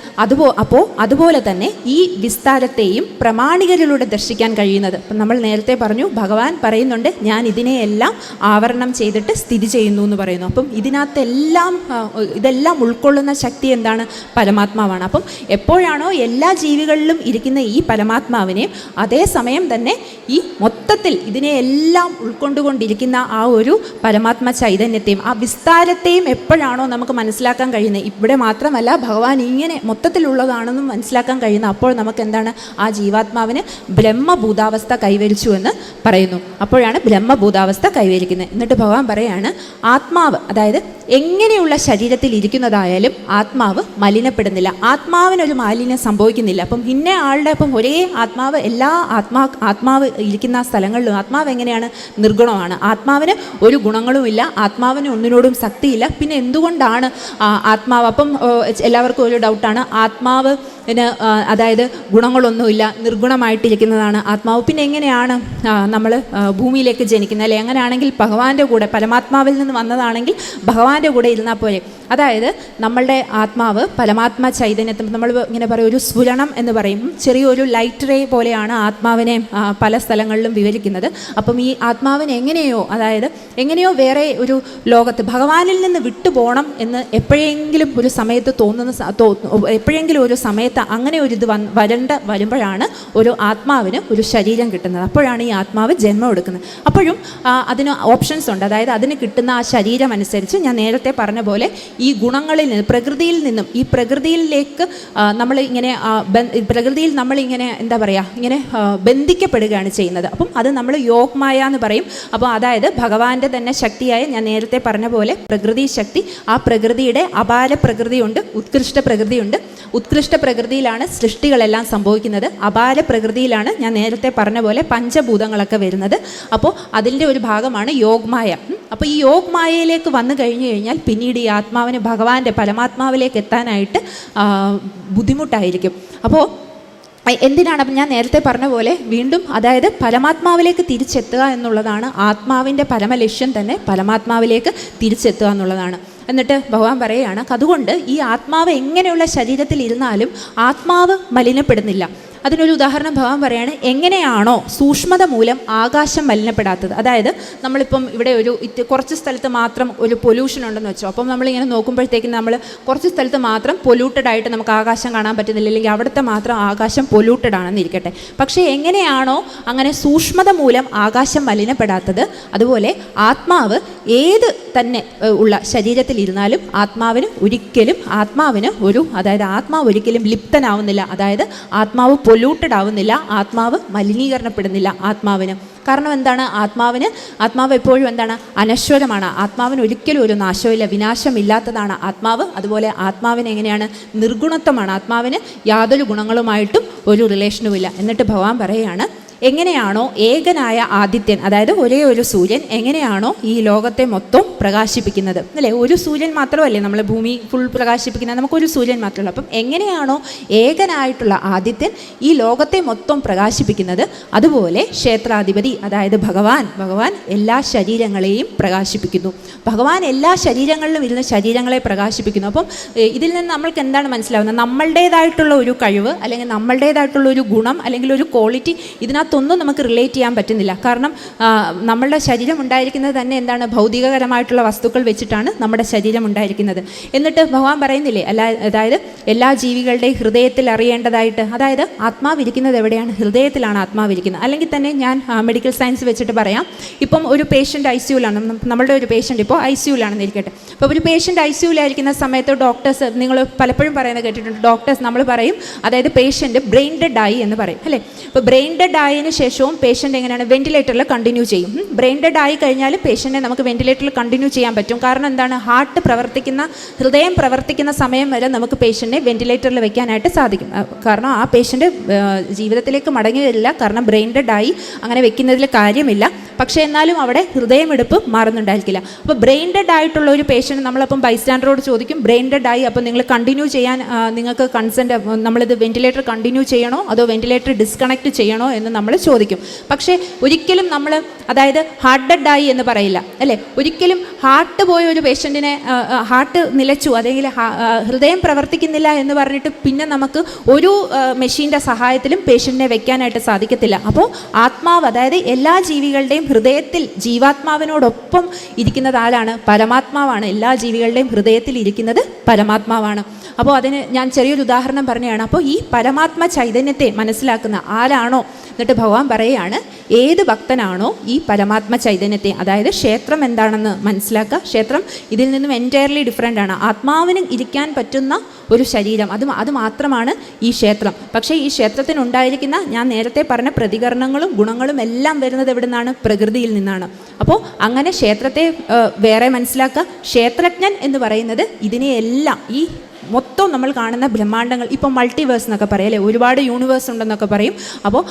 അതുപോലെ തന്നെ ഈ വിസ്താരത്തെയും പ്രമാണികരിലൂടെ ദർശിക്കാൻ കഴിയുന്നത്. അപ്പം നമ്മൾ നേരത്തെ പറഞ്ഞു, ഭഗവാൻ പറയുന്നുണ്ട്, ഞാൻ ഇതിനെയെല്ലാം ആവരണം ചെയ്തിട്ട് സ്ഥിതി ചെയ്യുന്നു എന്ന് പറയുന്നു. അപ്പം ഇതെല്ലാം ഉൾക്കൊള്ളുന്ന ശക്തി എന്താണ്? പരമാത്മാവാണ്. അപ്പം എപ്പോഴാണോ എല്ലാ ജീവികളിലും ഇരിക്കുന്ന ഈ പരമാത്മാവിനെയും അതേസമയം തന്നെ ഈ മൊത്തത്തിൽ ഇതിനെയെല്ലാം ഉൾക്കൊണ്ടുകൊണ്ടിരിക്കുന്ന ആ ഒരു പരമാത്മ ചൈതന്യത്തെയും ആ വിസ്താരത്തെയും എപ്പോഴാണോ നമുക്ക് മനസ്സിലാക്കാൻ കഴിയുന്നത്, ഇവിടെ മാത്രമല്ല ഭഗവാൻ ഇങ്ങനെ മൊത്തത്തിലുള്ളതാണെന്നും മനസ്സിലാക്കാൻ കഴിയുന്ന, അപ്പോൾ നമുക്ക് എന്താണ്? ആ ജീവാത്മാവിന് ബ്രഹ്മഭൂതാവസ്ഥ കൈവരിച്ചു എന്ന് പറയുന്നു. അപ്പോഴാണ് ബ്രഹ്മഭൂതാവസ്ഥ കൈവരിക്കുന്നത്. എന്നിട്ട് ഭഗവാൻ പറയാണ്, ആത്മാവ്, അതായത് എങ്ങനെയുള്ള ശരീരത്തിൽ ഇരിക്കുന്നതായാലും ആത്മാവ് മലിനപ്പെടുന്നില്ല, ആത്മാവിനൊരു മാലിന്യം സംഭവിക്കുന്നില്ല. അപ്പം ഇന്ന ആളുടെ ഒരേ ആത്മാവ് എല്ലാ ആത്മാവ് ഇരിക്കുന്ന സ്ഥലങ്ങളിലും ആത്മാവ് എങ്ങനെയാണ്? നിർഗുണമാണ്. ആത്മാവിന് ഒരു ഗുണങ്ങളുമില്ല, ആത്മാവിന് ഒന്നിനോടും ശക്തിയില്ല. പിന്നെ എന്തുകൊണ്ടാണ് ആത്മാവ്? അപ്പം എല്ലാവർക്കും ഒരു ഡൗട്ടാണ്, ആത്മാവ് അതായത് ഗുണങ്ങളൊന്നുമില്ല, നിർഗുണമായിട്ടിരിക്കുന്നതാണ് ആത്മാവ്, പിന്നെ എങ്ങനെയാണ് നമ്മൾ ഭൂമിയിലേക്ക് ജനിക്കുന്നത്? അല്ലെ, അങ്ങനെയാണെങ്കിൽ ഭഗവാന്റെ കൂടെ, പരമാത്മാവിൽ നിന്ന് വന്നതാണെങ്കിൽ ഭഗവാന്റെ കൂടെ ഇരുന്നാൽ പോലെ. അതായത് നമ്മളുടെ ആത്മാവ് പരമാത്മ ചൈതന്യത്തിൽ, നമ്മൾ ഇങ്ങനെ പറയും ഒരു സ്ഫുരണം എന്ന് പറയും, ചെറിയൊരു ലൈറ്റ് റേ പോലെയാണ് ആത്മാവിനെ പല സ്ഥലങ്ങളിലും വിവരിക്കുന്നത്. അപ്പം ഈ ആത്മാവിനെ എങ്ങനെയോ വേറെ ഒരു ലോകത്ത് ഭഗവാനിൽ നിന്ന് വിട്ടുപോകണം എന്ന് എപ്പോഴെങ്കിലും ഒരു സമയത്ത് എപ്പോഴെങ്കിലും ഒരു സമയത്ത് അങ്ങനെ ഒരു ഇത് വരുമ്പോഴാണ് ഒരു ആത്മാവിന് ഒരു ശരീരം കിട്ടുന്നത്. അപ്പോഴാണ് ഈ ആത്മാവ് ജന്മം എടുക്കുന്നത്. അപ്പോഴും അതിന് ഓപ്ഷൻസ് ഉണ്ട്. അതായത് അതിന് കിട്ടുന്ന ആ ശരീരം അനുസരിച്ച് ഞാൻ നേരത്തെ പറഞ്ഞ പോലെ ഈ ഗുണങ്ങളിൽ നിന്ന്, പ്രകൃതിയിൽ നിന്നും ഈ പ്രകൃതിയിലേക്ക് നമ്മളിങ്ങനെ എന്താ പറയുക, ഇങ്ങനെ ബന്ധിക്കപ്പെടുകയാണ് ചെയ്യുന്നത്. അപ്പം അത് നമ്മൾ യോഗമായ എന്ന് പറയും. അപ്പോൾ അതായത് ഭഗവാന്റെ തന്നെ ശക്തിയായ, ഞാൻ നേരത്തെ പറഞ്ഞ പോലെ പ്രകൃതി ശക്തി, ആ പ്രകൃതിയുടെ അപാര പ്രകൃതിയുണ്ട്, ഉത്കൃഷ്ട പ്രകൃതിയുണ്ട്. ഉത്കൃഷ്ട പ്രകൃതിയിലാണ് സൃഷ്ടികളെല്ലാം സംഭവിക്കുന്നത്, അപാര പ്രകൃതിയിലാണ് ഞാൻ നേരത്തെ പറഞ്ഞ പോലെ പഞ്ചഭൂതങ്ങളൊക്കെ വരുന്നത്. അപ്പോൾ അതിൻ്റെ ഒരു ഭാഗമാണ് യോഗമായ. അപ്പോൾ ഈ യോഗമായയിലേക്ക് വന്നു കഴിഞ്ഞു കഴിഞ്ഞാൽ പിന്നീട് ഈ ആത്മാവിന് ഭഗവാന്റെ പരമാത്മാവിലേക്ക് എത്താനായിട്ട് ബുദ്ധിമുട്ടായിരിക്കും. അപ്പോൾ എന്തിനാണ്? അപ്പം ഞാൻ നേരത്തെ പറഞ്ഞ പോലെ വീണ്ടും, അതായത് പരമാത്മാവിലേക്ക് തിരിച്ചെത്തുക എന്നുള്ളതാണ് ആത്മാവിൻ്റെ പരമലക്ഷ്യം തന്നെ, പരമാത്മാവിലേക്ക് തിരിച്ചെത്തുക എന്നുള്ളതാണ്. എന്നിട്ട് ഭഗവാൻ പറയുകയാണ്, അതുകൊണ്ട് ഈ ആത്മാവ് എങ്ങനെയുള്ള ശരീരത്തിൽ ഇരുന്നാലും ആത്മാവ് മലിനപ്പെടുന്നില്ല. അതിനൊരു ഉദാഹരണം ഭഗവാൻ പറയാണ്, എങ്ങനെയാണോ സൂക്ഷ്മത മൂലം ആകാശം മലിനപ്പെടാത്തത്. അതായത് നമ്മളിപ്പം ഇവിടെ കുറച്ച് സ്ഥലത്ത് മാത്രം ഒരു പൊല്യൂഷൻ ഉണ്ടെന്ന് വെച്ചോ, അപ്പം നമ്മളിങ്ങനെ നോക്കുമ്പോഴത്തേക്കും നമ്മൾ കുറച്ച് സ്ഥലത്ത് മാത്രം പൊല്യൂട്ടഡ് ആയിട്ട് നമുക്ക് ആകാശം കാണാൻ പറ്റുന്നില്ല, അല്ലെങ്കിൽ അവിടുത്തെ മാത്രം ആകാശം പൊല്യൂട്ടഡ് ആണെന്ന് ഇരിക്കട്ടെ. പക്ഷേ എങ്ങനെയാണോ അങ്ങനെ സൂക്ഷ്മത മൂലം ആകാശം മലിനപ്പെടാത്തത്, അതുപോലെ ആത്മാവ് ഏത് തന്നെ ഉള്ള ശരീരത്തിൽ ഇരുന്നാലും ആത്മാവിന് ഒരിക്കലും ആത്മാവ് ഒരിക്കലും ലിപ്തനാവുന്നില്ല. അതായത് ആത്മാവ് പൊല്യൂട്ടഡ് ആവുന്നില്ല, ആത്മാവ് മലിനീകരണപ്പെടുന്നില്ല ആത്മാവിന്. കാരണം എന്താണ്? ആത്മാവ് എപ്പോഴും എന്താണ്? അനശ്വരമാണ്. ആത്മാവിന് ഒരിക്കലും ഒരു നാശമില്ല, വിനാശമില്ലാത്തതാണ് ആത്മാവ്. അതുപോലെ ആത്മാവിന് എങ്ങനെയാണ്? നിർഗുണത്വമാണ്. ആത്മാവിന് യാതൊരു ഗുണങ്ങളുമായിട്ടും ഒരു റിലേഷനുമില്ല. എന്നിട്ട് ഭഗവാൻ പറയുകയാണ്, എങ്ങനെയാണോ ഏകനായ ആദിത്യൻ, അതായത് ഒരേ ഒരു സൂര്യൻ എങ്ങനെയാണോ ഈ ലോകത്തെ മൊത്തം പ്രകാശിപ്പിക്കുന്നത്, അല്ലേ? ഒരു സൂര്യൻ മാത്രമല്ലേ നമ്മൾ ഭൂമി ഫുൾ പ്രകാശിപ്പിക്കുന്നത്, നമുക്കൊരു സൂര്യൻ മാത്രമല്ല. അപ്പം എങ്ങനെയാണോ ഏകനായിട്ടുള്ള ആദിത്യൻ ഈ ലോകത്തെ മൊത്തം പ്രകാശിപ്പിക്കുന്നത്, അതുപോലെ ക്ഷേത്രാധിപതി, അതായത് ഭഗവാൻ എല്ലാ ശരീരങ്ങളെയും പ്രകാശിപ്പിക്കുന്നു. ഭഗവാൻ എല്ലാ ശരീരങ്ങളിലും ഇരുന്ന് ശരീരങ്ങളെ പ്രകാശിപ്പിക്കുന്നു. അപ്പം ഇതിൽ നിന്ന് നമ്മൾക്ക് എന്താണ് മനസ്സിലാവുന്നത്? നമ്മളുടേതായിട്ടുള്ള ഒരു കഴിവ്, അല്ലെങ്കിൽ നമ്മളുടേതായിട്ടുള്ള ഒരു ഗുണം, അല്ലെങ്കിൽ ഒരു ക്വാളിറ്റി ഇതിനകത്തൊന്നും നമുക്ക് റിലേറ്റ് ചെയ്യാൻ പറ്റുന്നില്ല. കാരണം നമ്മളുടെ ശരീരം ഉണ്ടായിരിക്കുന്നത് തന്നെ എന്താണ്? ഭൗതികകരമായിട്ടുള്ള വസ്തുക്കൾ വെച്ചിട്ടാണ് നമ്മുടെ ശരീരം ഉണ്ടായിരിക്കുന്നത്. എന്നിട്ട് ഭഗവാൻ പറയുന്നില്ലേ, അതായത് എല്ലാ ജീവികളുടെയും ഹൃദയത്തിൽ അറിയേണ്ടതായിട്ട്, അതായത് ആത്മാവിരിക്കുന്നത് എവിടെയാണ്? ഹൃദയത്തിലാണ് ആത്മാവിരിക്കുന്നത്. അല്ലെങ്കിൽ തന്നെ ഞാൻ മെഡിക്കൽ സയൻസ് വെച്ചിട്ട് പറയാം, ഇപ്പം ഒരു പേഷ്യൻ്റ് ICUലാണ്, നമ്മളുടെ ഒരു പേഷ്യൻ്റ് ഇപ്പോൾ ICUലാണെന്ന് ഇരിക്കട്ടെ. അപ്പോൾ ഒരു പേഷ്യൻ്റ് ICUലായിരിക്കുന്ന സമയത്ത് ഡോക്ടേഴ്സ്, നിങ്ങൾ പലപ്പോഴും പറയുന്നത് കേട്ടിട്ടുണ്ട്, ഡോക്ടേഴ്സ് നമ്മൾ പറയും, അതായത് പേഷ്യൻ്റ് ബ്രെയിൻ ഡെഡ് ആയി എന്ന് പറയും, അല്ലേ? ഇപ്പോൾ ബ്രെയിൻ ഡെഡ് ആയി ആയതിനു ശേഷവും പേഷ്യൻ്റ് എങ്ങനെയാണ് വെന്റിലേറ്ററിൽ കണ്ടിന്യൂ ചെയ്യും. ബ്രെയിൻ ഡെഡ് ആയി കഴിഞ്ഞാൽ പേഷ്യൻറ്റിനെ നമുക്ക് വെന്റിലേറ്ററിൽ കണ്ടിന്യൂ ചെയ്യാൻ പറ്റും. കാരണം എന്താണ്, ഹാർട്ട് ഹൃദയം പ്രവർത്തിക്കുന്ന സമയം വരെ നമുക്ക് പേഷ്യൻറ്റിനെ വെന്റിലേറ്ററിൽ വെക്കാനായിട്ട് സാധിക്കും. കാരണം ആ പേഷ്യൻ്റ് ജീവിതത്തിലേക്ക് മടങ്ങി വരില്ല, കാരണം ബ്രെയിൻ ഡെഡ് ആയി, അങ്ങനെ വെക്കുന്നതിൽ കാര്യമില്ല. പക്ഷേ എന്നാലും അവിടെ ഹൃദയമെടുപ്പ് മാറുന്നുണ്ടായിരിക്കില്ല. അപ്പോൾ ബ്രെയിൻ ഡെഡ് ആയിട്ടുള്ള ഒരു പേഷ്യൻ്റ് നമ്മളപ്പം ബൈസ്റ്റാൻഡറോട് ചോദിക്കും, ബ്രെയിൻ ഡെഡ് ആയി, അപ്പോൾ നിങ്ങൾ കണ്ടിന്യൂ ചെയ്യാൻ നിങ്ങൾക്ക് കൺസെൻറ്റ്, നമ്മളിത് വെന്റിലേറ്റർ കണ്ടിന്യൂ ചെയ്യണോ അതോ വെന്റിലേറ്റർ ഡിസ്കണക്ട് ചെയ്യണോ എന്ന് നമ്മൾ ചോദിക്കും. പക്ഷേ ഒരിക്കലും നമ്മൾ, അതായത് ഹാർട്ട് ഡെഡ് ആയി എന്ന് പറയില്ല അല്ലേ. ഒരിക്കലും ഹാർട്ട് പോയ ഒരു പേഷ്യൻറ്റിനെ, ഹാർട്ട് നിലച്ചു അല്ലെങ്കിൽ ഹൃദയം പ്രവർത്തിക്കുന്നില്ല എന്ന് പറഞ്ഞിട്ട് പിന്നെ നമുക്ക് ഒരു മെഷീൻ്റെ സഹായത്തിലും പേഷ്യൻറ്റിനെ വെക്കാനായിട്ട് സാധിക്കത്തില്ല. അപ്പോൾ ആത്മാവ്, അതായത് എല്ലാ ജീവികളുടെയും ഹൃദയത്തിൽ ജീവാത്മാവിനോടൊപ്പം ഇരിക്കുന്നത് ആരാണ്? പരമാത്മാവാണ്. എല്ലാ ജീവികളുടെയും ഹൃദയത്തിൽ ഇരിക്കുന്നത് പരമാത്മാവാണ്. അപ്പോൾ അതിന് ഞാൻ ചെറിയൊരു ഉദാഹരണം പറഞ്ഞതാണ്. അപ്പോൾ ഈ പരമാത്മ ചൈതന്യത്തെ മനസ്സിലാക്കുന്ന ആരാണോ, എന്നിട്ട് ഭഗവാൻ പറയുകയാണ്, ഏത് ഭക്തനാണോ ഈ പരമാത്മ ചൈതന്യത്തെ, അതായത് ക്ഷേത്രം എന്താണെന്ന് മനസ്സിലാക്കുക. ക്ഷേത്രം ഇതിൽ നിന്നും എൻറ്റയർലി ഡിഫറെൻ്റ് ആണ്. ആത്മാവിന് ഇരിക്കാൻ പറ്റുന്ന ഒരു ശരീരം, അത് മാത്രമാണ് ഈ ക്ഷേത്രം. പക്ഷേ ഈ ക്ഷേത്രത്തിനുണ്ടായിരിക്കുന്ന, ഞാൻ നേരത്തെ പറഞ്ഞ പ്രതികരണങ്ങളും ഗുണങ്ങളും എല്ലാം വരുന്നത് എവിടെ നിന്നാണ്? പ്രകൃതിയിൽ നിന്നാണ്. അപ്പോൾ അങ്ങനെ ക്ഷേത്രത്തെ വേറെ മനസ്സിലാക്കുക. ക്ഷേത്രജ്ഞൻ എന്ന് പറയുന്നത് ഇതിനെയെല്ലാം, ഈ മൊത്തം നമ്മൾ കാണുന്ന ബ്രഹ്മാണ്ടങ്ങൾ, ഇപ്പം മൾട്ടിവേഴ്സ് എന്നൊക്കെ പറയും അല്ലേ, ഒരുപാട് യൂണിവേഴ്സ് ഉണ്ടെന്നൊക്കെ പറയും. അപ്പോൾ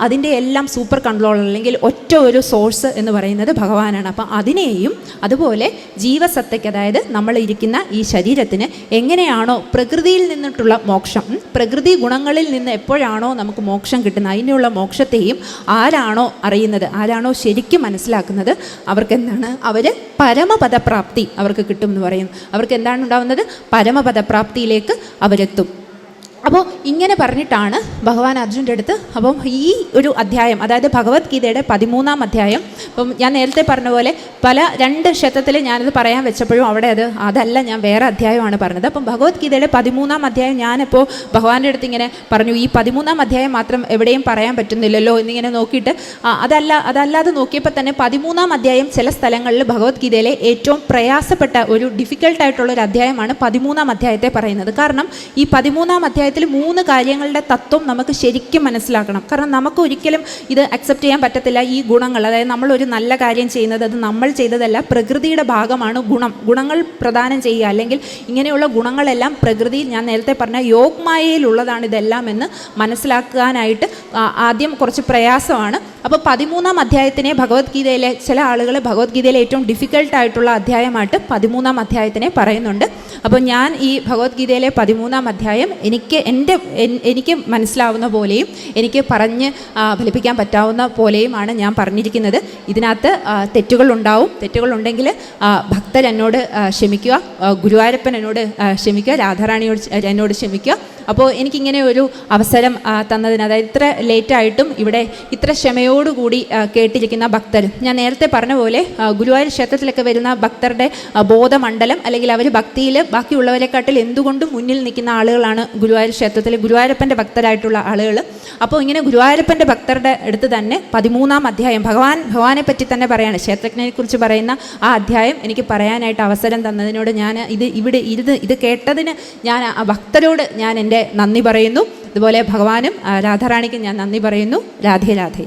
അതിൻ്റെ എല്ലാം സൂപ്പർ കൺട്രോളർ അല്ലെങ്കിൽ ഒറ്റ ഒരു സോഴ്സ് എന്ന് പറയുന്നത് ഭഗവാനാണ്. അപ്പം അതിനെയും അതുപോലെ ജീവസത്തയ്ക്ക്, അതായത് നമ്മൾ ഇരിക്കുന്ന ഈ ശരീരത്തിന് എങ്ങനെയാണോ പ്രകൃതിയിൽ നിന്നിട്ടുള്ള മോക്ഷം, പ്രകൃതി ഗുണങ്ങളിൽ നിന്ന് എപ്പോഴാണോ നമുക്ക് മോക്ഷം കിട്ടുന്നത്, അതിനുള്ള മോക്ഷത്തെയും ആരാണോ അറിയുന്നത്, ആരാണോ ശരിക്കും മനസ്സിലാക്കുന്നത്, അവർക്ക് എന്താണ്, അവർ പരമപദപ്രാപ്തി അവർക്ക് കിട്ടുമെന്ന് പറയും. അവർക്ക് എന്താണ് ഉണ്ടാകുന്നത്? പരമപദപ്രാപ്തിയിലേക്ക് അവരെത്തും. അപ്പോൾ ഇങ്ങനെ പറഞ്ഞിട്ടാണ് ഭഗവാൻ അർജുൻ്റെ അടുത്ത്, അപ്പം ഈ ഒരു അധ്യായം, അതായത് ഭഗവത്ഗീതയുടെ 13-ാം അധ്യായം, അപ്പം ഞാൻ നേരത്തെ പറഞ്ഞ പോലെ രണ്ട് ക്ഷേത്രത്തിൽ ഞാനത് പറയാൻ വെച്ചപ്പോഴും അവിടെ അതല്ല, ഞാൻ വേറെ അധ്യായമാണ് പറഞ്ഞത്. അപ്പം ഭഗവത്ഗീതയുടെ 13-ാം അധ്യായം ഞാനിപ്പോൾ ഭഗവാന്റെ അടുത്ത് ഇങ്ങനെ പറഞ്ഞു, ഈ 13-ാം അധ്യായം മാത്രം എവിടെയും പറയാൻ പറ്റുന്നില്ലല്ലോ എന്നിങ്ങനെ നോക്കിയിട്ട്, അതല്ലാതെ നോക്കിയപ്പോൾ തന്നെ 13-ാം അധ്യായം ചില സ്ഥലങ്ങളിൽ ഭഗവത്ഗീതയിലെ ഏറ്റവും പ്രയാസപ്പെട്ട ഒരു ഡിഫിക്കൽട്ടായിട്ടുള്ളൊരു അധ്യായമാണ് 13-ാം അധ്യായത്തെ പറയുന്നത്. കാരണം ഈ 13-ാം അധ്യായത്തിൽ 3 കാര്യങ്ങളുടെ തത്വം നമുക്ക് ശരിക്കും മനസ്സിലാക്കണം. കാരണം നമുക്ക് ഒരിക്കലും ഇത് അക്സെപ്റ്റ് ചെയ്യാൻ പറ്റത്തില്ല. ഈ ഗുണങ്ങൾ, അതായത് നമ്മളൊരു നല്ല കാര്യം ചെയ്യുന്നത് അത് നമ്മൾ ചെയ്തതല്ല, പ്രകൃതിയുടെ ഭാഗമാണ്. ഗുണങ്ങൾ പ്രദാനം ചെയ്യുക, അല്ലെങ്കിൽ ഇങ്ങനെയുള്ള ഗുണങ്ങളെല്ലാം പ്രകൃതിയിൽ, ഞാൻ നേരത്തെ പറഞ്ഞ യോഗമായയിലുള്ളതാണ് ഇതെല്ലാം എന്ന് മനസ്സിലാക്കാനായിട്ട് ആദ്യം കുറച്ച് പ്രയാസമാണ്. അപ്പോൾ 13-ാം അധ്യായത്തിനെ ഭഗവത്ഗീതയിലെ ചില ആളുകൾ ഭഗവത്ഗീതയിലെ ഏറ്റവും ഡിഫിക്കൽട്ടായിട്ടുള്ള അധ്യായമായിട്ട് 13-ാം അധ്യായത്തിനെ പറയുന്നുണ്ട്. അപ്പോൾ ഞാൻ ഈ ഭഗവത്ഗീതയിലെ 13-ാം അധ്യായം എനിക്ക് മനസ്സിലാവുന്ന പോലെയും എനിക്ക് പറഞ്ഞ് ഫലിപ്പിക്കാൻ പറ്റാവുന്ന പോലെയുമാണ് ഞാൻ പറഞ്ഞിരിക്കുന്നത്. ഇതിനകത്ത് തെറ്റുകളുണ്ടെങ്കിൽ ഭക്തർ എന്നോട് ക്ഷമിക്കുക, ഗുരുവായൂരപ്പൻ എന്നോട് ക്ഷമിക്കുക, രാധാറാണിയോട് എന്നോട് ക്ഷമിക്കുക. അപ്പോൾ എനിക്കിങ്ങനെ ഒരു അവസരം തന്നതിന്, അതായത് ഇത്ര ലേറ്റായിട്ടും ഇവിടെ ഇത്ര ക്ഷമയോടുകൂടി കേട്ടിരിക്കുന്ന ഭക്തർ, ഞാൻ നേരത്തെ പറഞ്ഞ പോലെ ഗുരുവായൂർ ക്ഷേത്രത്തിലൊക്കെ വരുന്ന ഭക്തരുടെ ബോധമണ്ഡലം, അല്ലെങ്കിൽ അവർ ഭക്തിയിൽ ബാക്കിയുള്ളവരെക്കാട്ടിൽ എന്തുകൊണ്ടും മുന്നിൽ നിൽക്കുന്ന ആളുകളാണ് ഗുരുവായൂർ ക്ഷേത്രത്തിൽ ഗുരുവായൂരപ്പൻ്റെ ഭക്തരായിട്ടുള്ള ആളുകൾ. അപ്പോൾ ഇങ്ങനെ ഗുരുവായൂരപ്പൻ്റെ ഭക്തരുടെ അടുത്ത് തന്നെ 13-ാം അധ്യായം ഭഗവാനെ പറ്റി തന്നെ പറയാണ്, ക്ഷേത്രജ്ഞനെക്കുറിച്ച് പറയുന്ന ആ അധ്യായം എനിക്ക് പറയാനായിട്ട് അവസരം തന്നതിനോട് ഞാൻ ഇത് കേട്ടതിന് ഞാൻ ആ ഭക്തരോട് ഞാൻ എൻ്റെ നന്ദി പറയുന്നു. അതുപോലെ ഭഗവാനും രാധാറാണിക്കും ഞാൻ നന്ദി പറയുന്നു. രാധേ രാധേ.